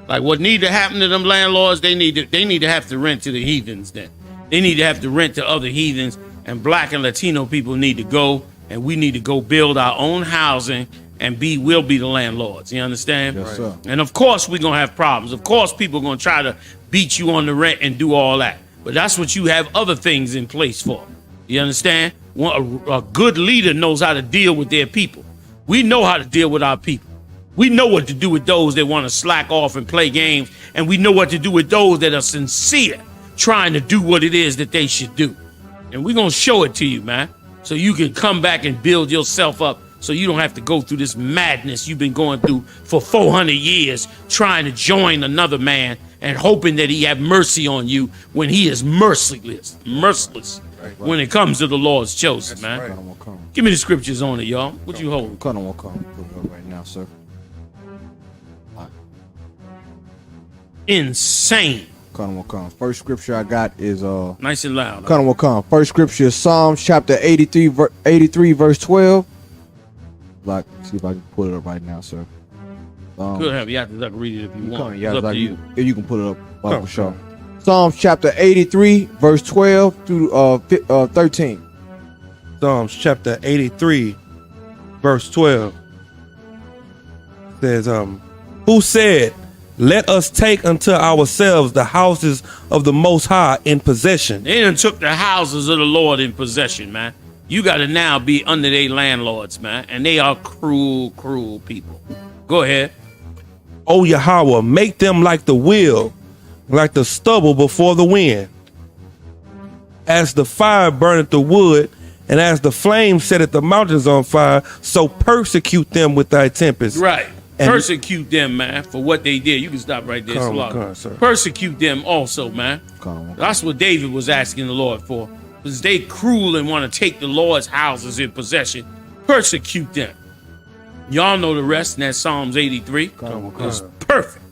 Like, what need to happen to them landlords, they need to have to rent to the heathens then. They need to have to rent to other heathens, and black and Latino people need to go, and we need to go build our own housing, and we'll be the landlords. You understand? Yes, sir. And of course we're going to have problems. Of course people are going to try to beat you on the rent and do all that. But that's what you have other things in place for. You understand? A good leader knows how to deal with their people. We know how to deal with our people. We know what to do with those that want to slack off and play games. And we know what to do with those that are sincere, trying to do what it is that they should do. And we're going to show it to you, man. So you can come back and build yourself up so you don't have to go through this madness you've been going through for 400 years trying to join another man and hoping that he have mercy on you when he is merciless when it comes to the Lord's chosen, man. Give me the scriptures on it, y'all. What you hold? Put it up right now, sir. Insane. First scripture I got is Nice and loud. First scripture is Psalms chapter 83 verse 12. Like, see if I can pull it up right now, sir. Could have you have to read it if you want. Yeah, It's up like to you. If you can pull it up, for sure. Psalms chapter 83 verse 12 through 13. Psalms chapter 83, verse 12 says, who said, let us take unto ourselves the houses of the Most High in possession. They done took the houses of the Lord in possession, man. You got to now be under their landlords, man. And they are cruel, cruel people. Go ahead. O Yahweh, make them like the wheel, like the stubble before the wind. As the fire burneth the wood, and as the flame setteth the mountains on fire, so persecute them with thy tempest. Right. And persecute them, man, for what they did. You can stop right there. Come on, sir. Persecute them also, man. That's what David was asking the Lord for. Because they cruel and want to take the Lord's houses in possession. Persecute them. Y'all know the rest in that Psalms 83. It's perfect.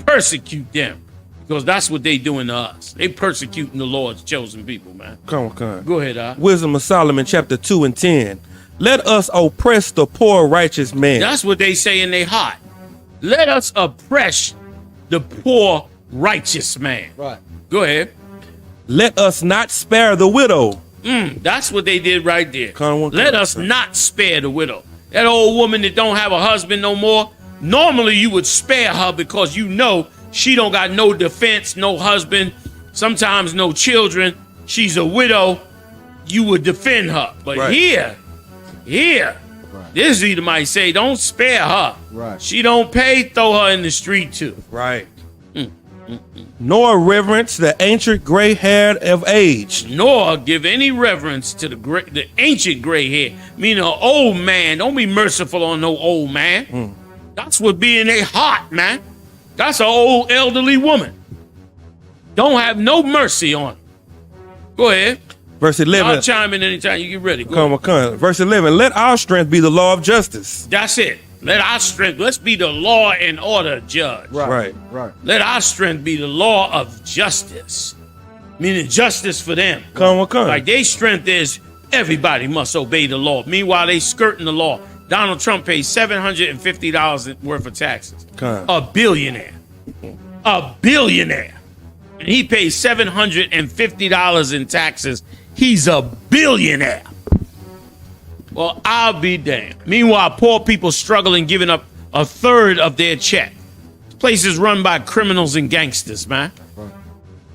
Persecute them. Because that's what they doing to us. They persecuting the Lord's chosen people, man. Come on. Go ahead, Al. Wisdom of Solomon, chapter 2 and 10. Let us oppress the poor righteous man. That's what they say in their heart. Let us oppress the poor righteous man. Right. Go ahead. Let us not spare the widow. That's what they did right there. Let Let us not spare the widow. That old woman that don't have a husband no more, normally you would spare her because you know she don't got no defense, no husband, sometimes no children. She's a widow. You would defend her. But Right. here, this Edomite say, don't spare her. Right. She don't pay, throw her in the street too. Right. Nor reverence the ancient gray-haired of age. Nor give any reverence to the ancient gray hair, meaning an old man. Don't be merciful on no old man. That's what be in their heart, man. That's an old elderly woman. Don't have no mercy on her. Go ahead. Verse 11. I'll chime in anytime you get ready. Go Come on. Verse 11. Let our strength be the law of justice. That's it. Let our strength, let's be the law and order judge. Right. Let our strength be the law of justice. Meaning justice for them. Come on. Like their strength is everybody must obey the law. Meanwhile, they skirting the law. Donald Trump pays $750 worth of taxes. A billionaire. And he pays $750 in taxes. He's a billionaire. Well, I'll be damned. Meanwhile, poor people struggling, giving up a third of their check. This place is run by criminals and gangsters, man.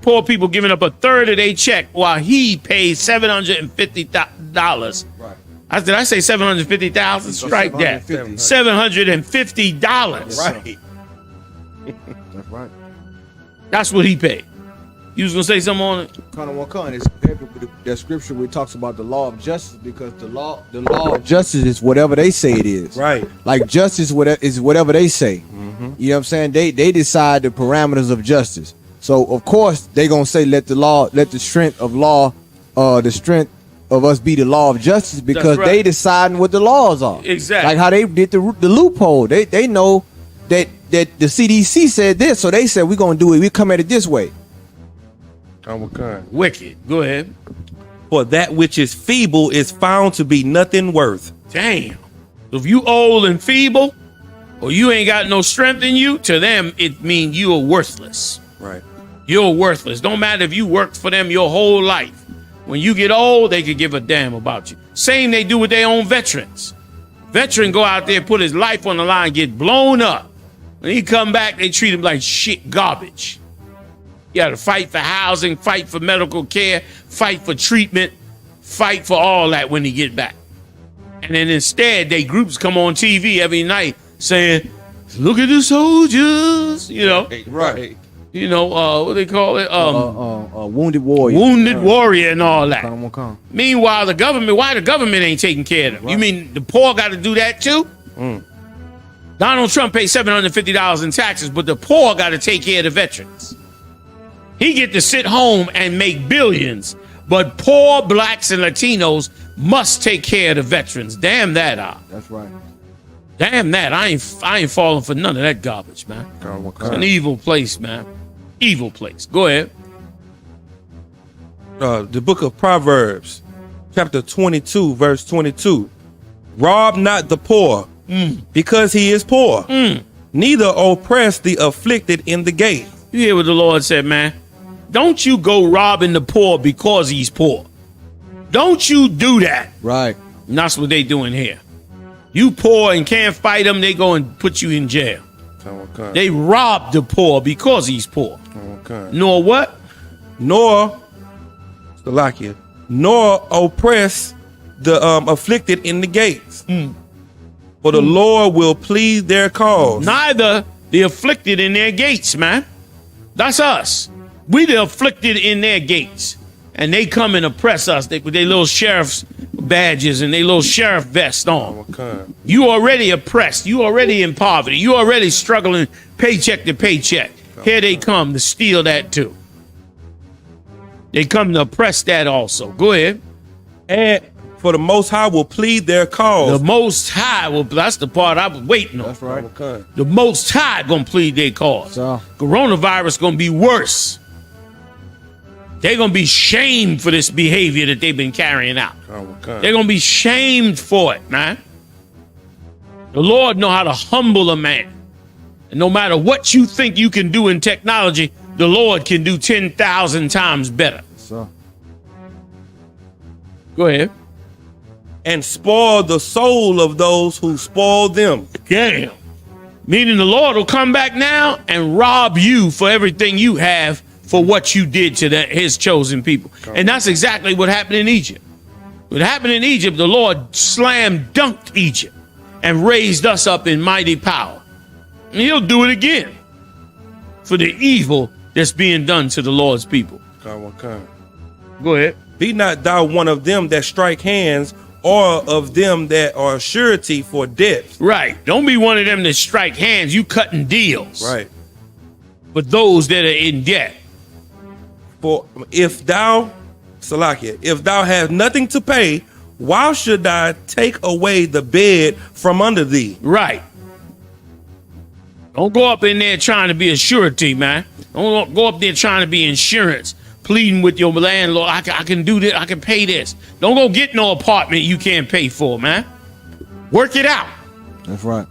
Poor people giving up a third of their check while he pays $750. Right. Did I say 750,000? Strike that. $750. Right. That's right. That's what he paid. You was gonna say something on it? It's that scripture where it talks about the law of justice, because the law of justice is whatever they say it is. Right. Like justice is whatever they say. You know what I'm saying? They decide the parameters of justice. So of course they gonna say let the strength of law, the strength of us be the law of justice, because they deciding what the laws are. Exactly. Like how they did the loophole. They know that the CDC said this, so they said we're gonna do it. We come at it this way. Wicked. Go ahead. For that which is feeble is found to be nothing worth. Damn. If you old and feeble, or you ain't got no strength in you, to them it means you are worthless. Right. You're worthless. Don't matter if you worked for them your whole life. When you get old, they could give a damn about you. Same they do with their own veterans. Veteran go out there, put his life on the line, get blown up. When he come back, they treat him like shit garbage. You got to fight for housing, fight for medical care, fight for treatment, fight for all that when he get back. And then instead, they groups come on TV every night saying, look at the soldiers, you know. Right. You know, what they call it? Wounded warrior. Wounded warrior and all that. Come. Meanwhile, why the government ain't taking care of them? Right. You mean the poor got to do that too? Donald Trump paid $750 in taxes, but the poor got to take care of the veterans. He get to sit home and make billions, but poor blacks and Latinos must take care of the veterans. Damn that, That's right. Damn that. I ain't falling for none of that garbage, man. It's an evil place, man. Evil place. Go ahead. The book of Proverbs, chapter 22, verse 22. Rob not the poor, because he is poor. Neither oppress the afflicted in the gate. You hear what the Lord said, man? Don't you go robbing the poor because he's poor. Don't you do that. Right. And that's what they doing here. You poor and can't fight them, they go and put you in jail. Okay. They rob the poor because he's poor. Okay. Nor what? Nor oppress the afflicted in the gates. For the Lord will plead their cause. Neither the afflicted in their gates, man. That's us. We the afflicted in their gates. And they come and oppress us with their little sheriff's badges and their little sheriff vest on. Okay. You already oppressed. You already in poverty. You already struggling paycheck to paycheck. Here they come to steal that too. They come to oppress that also. Go ahead. And for the Most High will plead their cause. The Most High will. That's the part I was waiting on. That's right. Okay. The Most High gonna plead their cause. So. Coronavirus gonna be worse. They're gonna be shamed for this behavior that they've been carrying out. Okay. They're gonna be shamed for it, man. The Lord know how to humble a man. And no matter what you think you can do in technology, the Lord can do 10,000 times better. So. Go ahead. And spoil the soul of those who spoil them. Damn. Meaning the Lord will come back now and rob you for everything you have for what you did to his chosen people. And that's exactly what happened in Egypt. What happened in Egypt, the Lord slam dunked Egypt and raised us up in mighty power. And he'll do it again for the evil that's being done to the Lord's people. Okay. Go ahead. Be not thou one of them that strike hands, or of them that are surety for debt. Right. Don't be one of them that strike hands. You cutting deals. Right. But those that are in debt. For if thou have nothing to pay, why should I take away the bed from under thee? Right. Don't go up in there trying to be a surety, man. Don't go up there trying to be insurance, pleading with your landlord. I can do this. I can pay this. Don't go get no apartment you can't pay for, man. Work it out. That's right.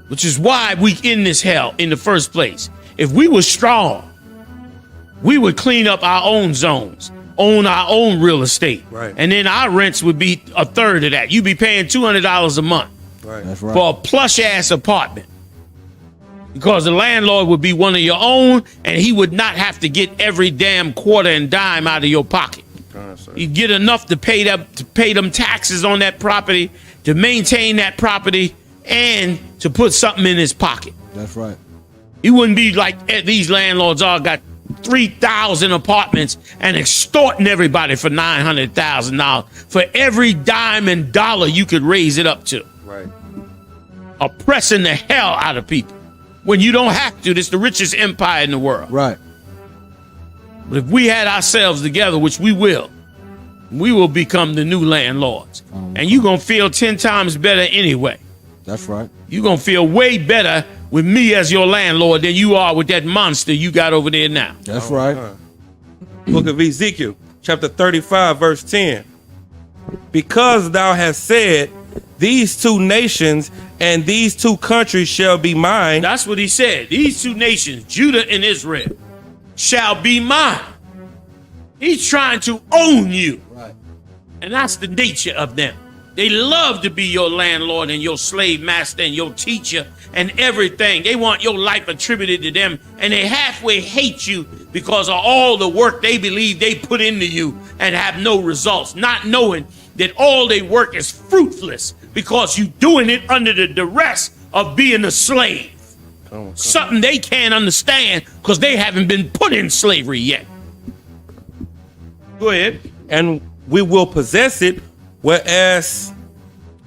Which is why we in this hell in the first place. If we were strong, we would clean up our own zones, own our own real estate. Right. And then our rents would be a third of that. You'd be paying $200 a month Right. That's right. for a plush ass apartment. Because the landlord would be one of your own and he would not have to get every damn quarter and dime out of your pocket. You get enough to pay them taxes on that property, to maintain that property, and to put something in his pocket. That's right. You wouldn't be like these landlords all got 3,000 apartments and extorting everybody for $900,000 for every dime and dollar you could raise it up to. Right. Oppressing the hell out of people when you don't have to. This is the richest empire in the world. Right. But if we had ourselves together, which we will become the new landlords. And you're going to feel 10 times better anyway. That's right. You're going to feel way better with me as your landlord than you are with that monster you got over there now. That's right. Book of Ezekiel, chapter 35, verse 10. Because thou hast said, these two nations and these two countries shall be mine. That's what he said. These two nations, Judah and Israel, shall be mine. He's trying to own you. Right. And that's the nature of them. They love to be your landlord and your slave master and your teacher and everything. They want your life attributed to them, and they halfway hate you because of all the work they believe they put into you and have no results, not knowing that all their work is fruitless because you're doing it under the duress of being a slave. Something they can't understand because they haven't been put in slavery yet. Go ahead. And we will possess it, whereas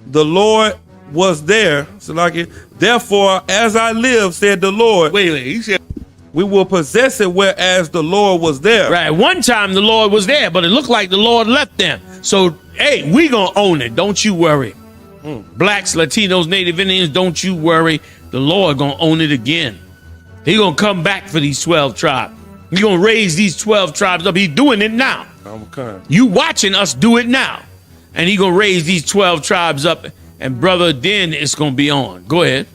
the Lord was there. So like it, therefore, as I live, said the Lord. Wait, he said, we will possess it, whereas the Lord was there. right, one time the Lord was there, but it looked like the Lord left them. So, hey, we gonna own it. Don't you worry. Blacks, Latinos, Native Indians, don't you worry. The Lord gonna own it again. He gonna come back for these 12 tribes. He gonna raise these 12 tribes up. He's doing it now. Okay. You watching us do it now. And he gonna raise these 12 tribes up. And brother, then it's gonna be on. Go ahead.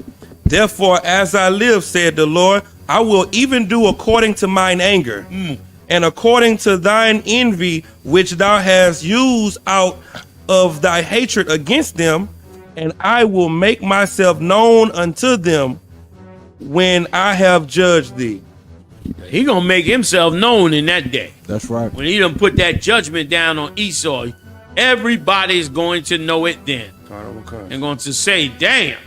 Therefore, as I live, said the Lord, I will even do according to mine anger, and according to thine envy, which thou hast used out of thy hatred against them, and I will make myself known unto them when I have judged thee. He gonna make himself known in that day. That's right. When he done put that judgment down on Esau, everybody's going to know it then. And going to say, damn,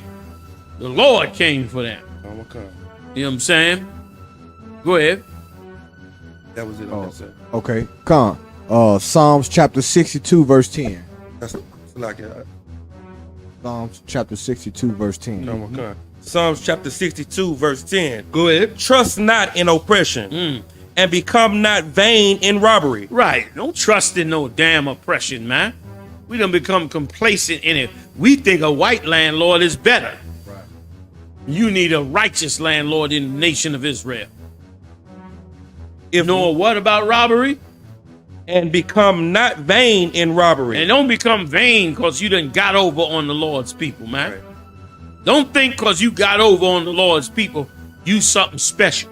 the Lord came for them. You know what I'm saying? Go ahead. That was it. Okay, come on. Psalms chapter 62, verse 10. That's like it. Psalms chapter 62, verse 10. Psalms chapter 62, verse 10. Go ahead. Trust not in oppression, and become not vain in robbery. Right. Don't trust in no damn oppression, man. We done become complacent in it. We think a white landlord is better. Right. You need a righteous landlord in the nation of Israel. Nor what about robbery? And become not vain in robbery. And don't become vain because you done got over on the Lord's people, man. Right. Don't think because you got over on the Lord's people, you something special.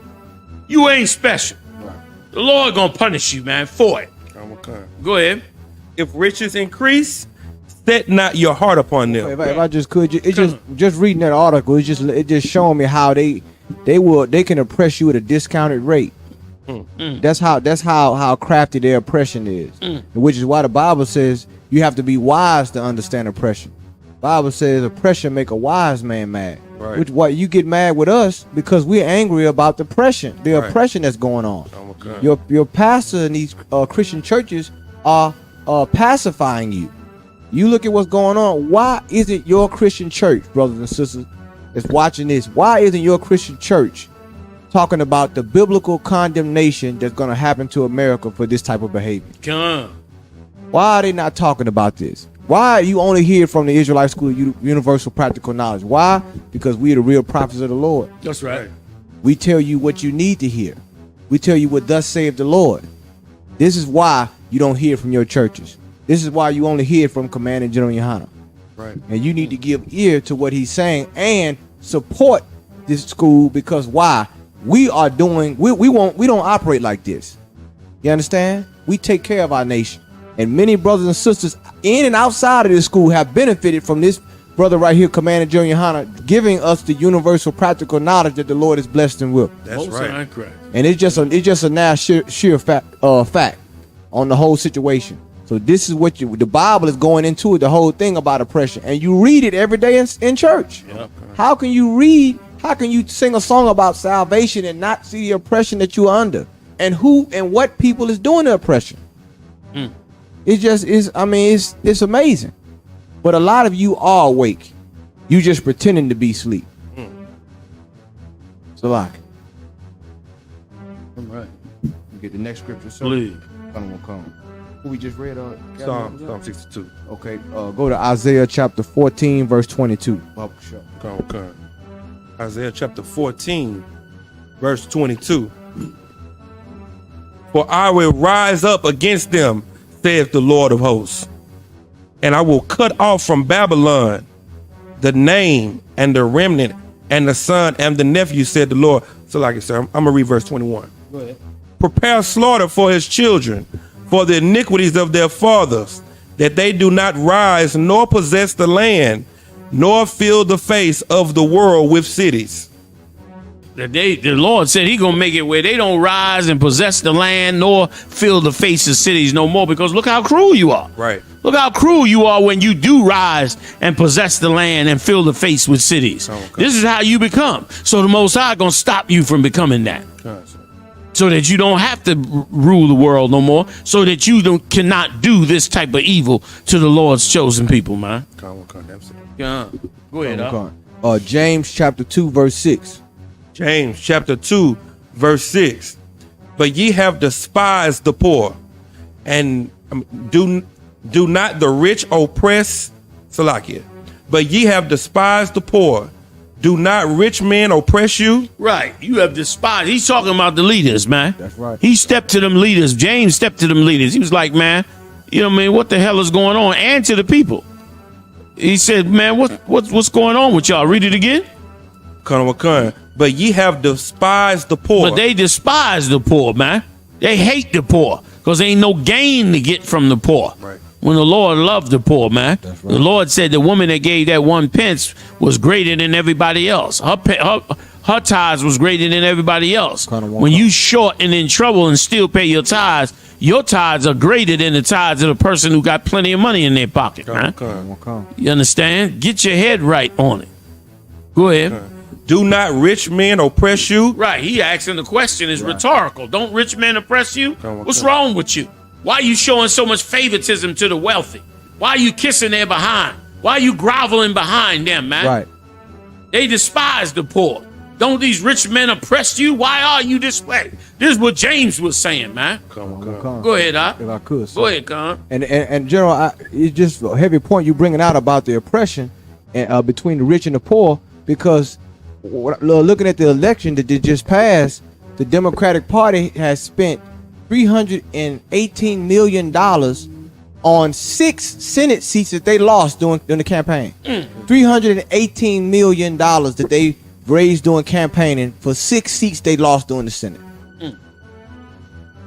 You ain't special. Right. The Lord gonna punish you, man, for it. Go ahead. If riches increase, set not your heart upon them. If I just could, just reading that article, it just showing me how they can oppress you at a discounted rate. That's how crafty their oppression is, which is why the Bible says you have to be wise to understand oppression. The Bible says oppression make a wise man mad. Right. Which why you get mad with us because we're angry about the oppression that's going on. Your pastor in these Christian churches are pacifying you. You look at what's going on. Why isn't your Christian church, brothers and sisters, that's watching this? Why isn't your Christian church talking about the biblical condemnation that's going to happen to America for this type of behavior? Come on. Why are they not talking about this? Why you only hear from the Israelite School of Universal Practical Knowledge? Why? Because we are the real prophets of the Lord. That's right. We tell you what you need to hear. We tell you what thus saith the Lord. This is why you don't hear from your churches. This is why you only hear from Commander General Yohanna. Right. And you need to give ear to what he's saying and support this school because why? We are doing we don't operate like this. You understand? We take care of our nation. And many brothers and sisters in and outside of this school have benefited from this brother right here, Commander General Yohanna, giving us the universal practical knowledge that the Lord has blessed him with. That's right. And it's just a now sheer fact on the whole situation. So this is what the Bible is going into it, the whole thing about oppression, and you read it every day in church. Yep. How can you sing a song about salvation and not see the oppression that you're under, and who and what people is doing the oppression? It just is. I mean, it's amazing. But a lot of you are awake. You just pretending to be asleep. So like, all right. We get the next scripture. So please. Come. Who we just read? Psalm 62. Okay. Go to Isaiah chapter 14, verse 22. Come. Isaiah chapter 14, verse 22. For I will rise up against them, saith the Lord of hosts, and I will cut off from Babylon the name and the remnant and the son and the nephew, said the Lord. So like I said, I'm gonna read verse 21. Go ahead. Prepare slaughter for his children, for the iniquities of their fathers, that they do not rise nor possess the land, nor fill the face of the world with cities. That the Lord said he gonna make it where they don't rise and possess the land nor fill the face of cities no more, because look how cruel you are. Right. Look how cruel you are when you do rise and possess the land and fill the face with cities. Okay. This is how you become. So the Most High gonna stop you from becoming that. So that you don't have to rule the world no more, so that you cannot do this type of evil to the Lord's chosen people, man. Yeah. Go ahead. James chapter 2 verse 6. James chapter 2 verse 6. But ye have despised the poor, and do not the rich oppress, Salakia. But ye have despised the poor. Do not rich men oppress you? Right. You have despised. He's talking about the leaders, man. That's right. He stepped to them leaders. James stepped to them leaders. He was like, man, you know what I mean? What the hell is going on? And to the people. He said, man, what's going on with y'all? Read it again. But ye have despised the poor. But they despise the poor, man. They hate the poor because ain't no gain to get from the poor. Right. When the Lord loved the poor, man. That's right. The Lord said the woman that gave that 1 pence was greater than everybody else. Her tithes was greater than everybody else. When you short and in trouble and still pay your tithes are greater than the tithes of the person who got plenty of money in their pocket, man. You understand? Get your head right on it. Go ahead. Do not rich men oppress you? Right. He asking the question is rhetorical. Don't rich men oppress you? What's wrong with you? Why are you showing so much favoritism to the wealthy? Why are you kissing their behind? Why are you groveling behind them, man? Right. They despise the poor. Don't these rich men oppress you? Why are you this way? This is what James was saying, man. Go ahead, If I could. Go ahead, Con. And General, it's just a heavy point you bringing out about the oppression between the rich and the poor, because looking at the election that just passed, the Democratic Party has spent $318 million on 6 Senate seats that they lost during the campaign. $318 million that they raised during campaigning for 6 seats they lost during the Senate.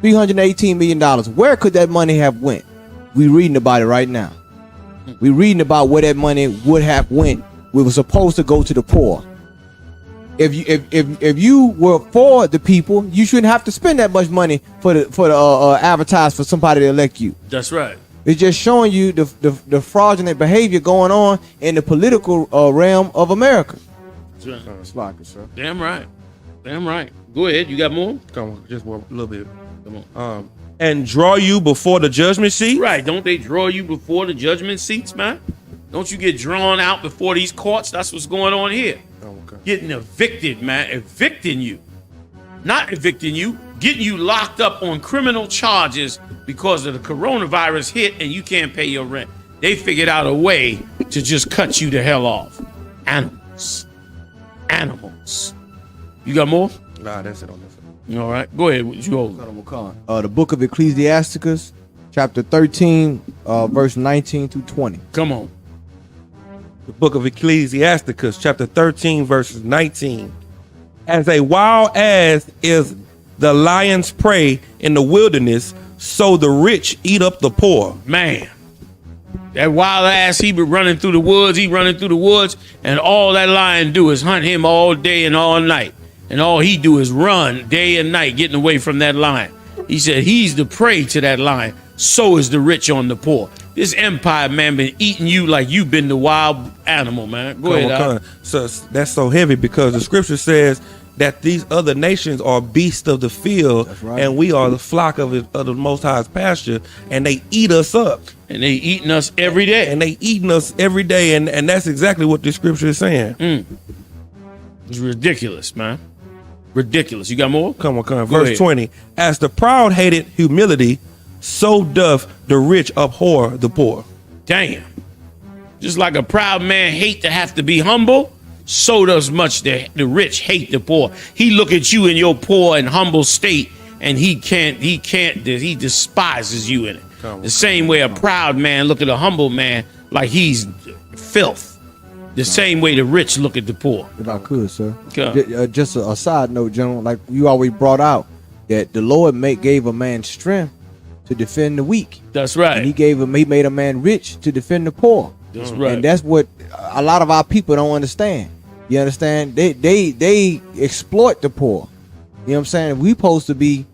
$318 million. Where could that money have went? We reading about it right now. We reading about where that money would have went. We were supposed to go to the poor. If you were for the people, you shouldn't have to spend that much money for the advertise for somebody to elect you. That's right. It's just showing you the fraudulent behavior going on in the political realm of America. That's right. Sir. Damn right. Damn right. Go ahead. You got more? Come on, just a little bit. Come on. And draw you before the judgment seat? Right. Don't they draw you before the judgment seats, man? Don't you get drawn out before these courts? That's what's going on here. Getting evicted, man. Evicting you. Not evicting you. Getting you locked up on criminal charges because of the coronavirus hit and you can't pay your rent. They figured out a way to just cut you the hell off. Animals. You got more? Nah, that's it on this. All right. Go ahead. What you hold? The book of Ecclesiasticus, chapter 13, verse 19 through 20. Come on. The book of Ecclesiasticus, chapter 13, verses 19. As a wild ass is the lion's prey in the wilderness, so the rich eat up the poor. Man, that wild ass, he be running through the woods, and all that lion do is hunt him all day and all night. And all he do is run day and night, getting away from that lion. He said he's the prey to that lion. So is the rich on the poor. This empire, man, been eating you like you've been the wild animal, man. Go ahead. So that's so heavy because the scripture says that these other nations are beasts of the field, right, and we are the flock of the Most High's pasture, and they eat us up. And they eating us every day. And that's exactly what the scripture is saying. It's ridiculous, man. Ridiculous. You got more? Come on. Verse 20. As the proud hated humility, so doth the rich abhor the poor. Damn. Just like a proud man hate to have to be humble, so does much the rich hate the poor. He look at you in your poor and humble state, and he despises you in it. The same way a proud man look at a humble man like he's filth. The same way the rich look at the poor. If I could, sir. Just a side note, General, like you always brought out, that the Lord gave a man strength to defend the weak. That's right. And he made a man rich to defend the poor. That's right. And that's what a lot of our people don't understand. You understand? They exploit the poor. You know what I'm saying? We supposed to be,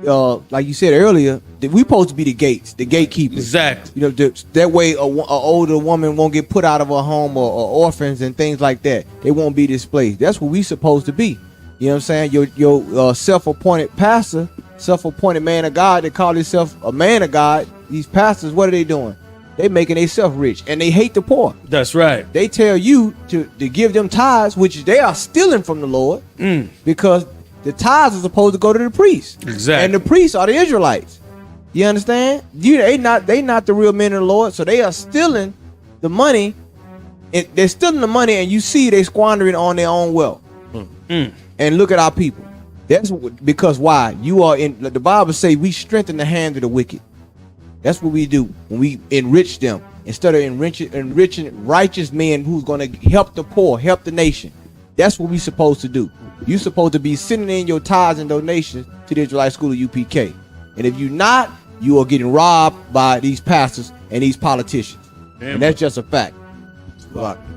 like you said earlier, we supposed to be the gates, the gatekeepers. Exactly. You know, that way a older woman won't get put out of her home or orphans and things like that. They won't be displaced. That's what we supposed to be. You know what I'm saying? Your self-appointed pastor, self-appointed man of God, they call themselves a man of God. These pastors, what are they doing? They making themselves rich, and they hate the poor. That's right. They tell you to give them tithes, which they are stealing from the Lord, because the tithes are supposed to go to the priests. Exactly. And the priests are the Israelites. You understand? They not the real men of the Lord, so they are stealing the money. They're stealing the money, and you see they squandering on their own wealth. And look at our people. That's because why? You are in the Bible say we strengthen the hand of the wicked. That's what we do when we enrich them instead of enriching righteous men who's going to help the poor, help the nation. That's what we supposed to do. You supposed to be sending in your tithes and donations to the Israelite School of UPK. And if you're not, you are getting robbed by these pastors and these politicians. And that's just a fact.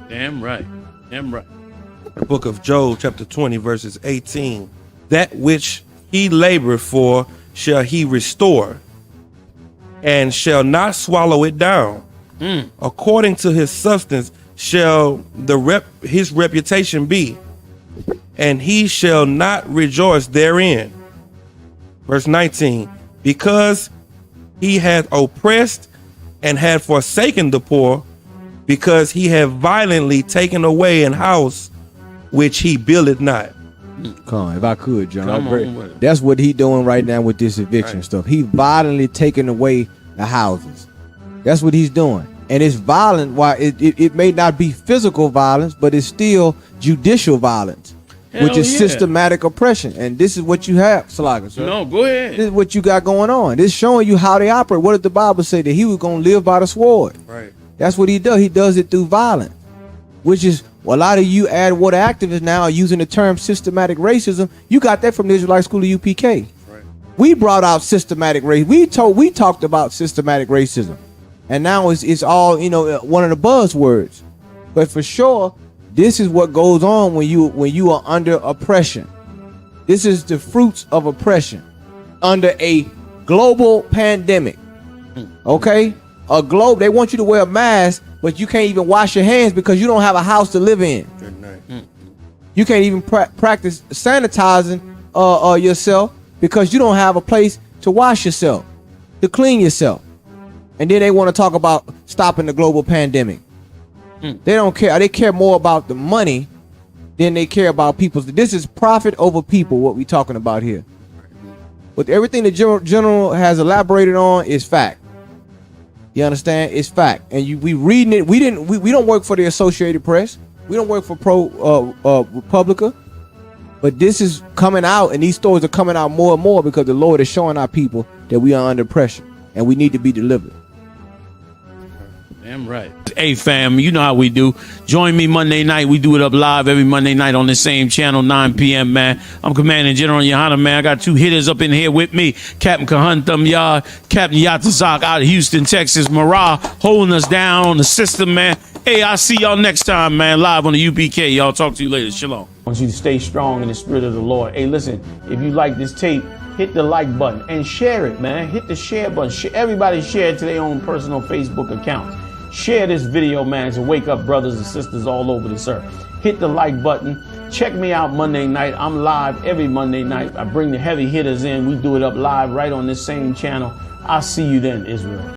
Damn right. Damn right. The book of Job, chapter 20, verses 18. That which he labored for shall he restore, and shall not swallow it down. According to his substance shall his reputation be, and he shall not rejoice therein. Verse 19. Because he hath oppressed and had forsaken the poor, because he hath violently taken away an house which he builded not. Come on, if I could, John. That's what he doing right now with this eviction stuff. He violently taking away the houses. That's what he's doing. And it's violent. Why it may not be physical violence, but it's still judicial violence, which is systematic oppression. And this is what you have, Salaga, sir. No, go ahead. This is what you got going on. This is showing you how they operate. What did the Bible say? That he was going to live by the sword. Right. That's what he does. He does it through violence, which is a lot of you add water activists now are using the term systematic racism. You got that from the Israelite School of UPK. Right. We brought out systematic race. We talked about systematic racism, and now it's all one of the buzzwords. But for sure, this is what goes on when you are under oppression. This is the fruits of oppression under a global pandemic. Okay. They want you to wear a mask, but you can't even wash your hands because you don't have a house to live in. Good night. You can't even practice sanitizing yourself because you don't have a place to wash yourself, to clean yourself. And then they want to talk about stopping the global pandemic. They don't care. They care more about the money than they care about people's. This is profit over people, what we're talking about here. But everything the general has elaborated on is fact. You understand? It's fact. And we reading it. We don't work for the Associated Press. We don't work for Republica. But this is coming out, and these stories are coming out more and more because the Lord is showing our people that we are under pressure and we need to be delivered. Damn right. Hey, fam, you know how we do. Join me Monday night. We do it up live every Monday night on the same channel, 9 p.m., man. I'm Commanding General Yohanna, man. I got two hitters up in here with me. Captain Kahan Yard, Captain Yatazak out of Houston, Texas. Marah holding us down on the system, man. Hey, I'll see y'all next time, man, live on the UPK. Y'all talk to you later. Shalom. I want you to stay strong in the spirit of the Lord. Hey, listen, if you like this tape, hit the like button and share it, man. Hit the share button. Everybody share it to their own personal Facebook accounts. Share this video, man, to wake up brothers and sisters all over this earth. Hit the like button. Check me out Monday night. I'm live every Monday night. I bring the heavy hitters in. We do it up live right on this same channel. I'll see you then, Israel.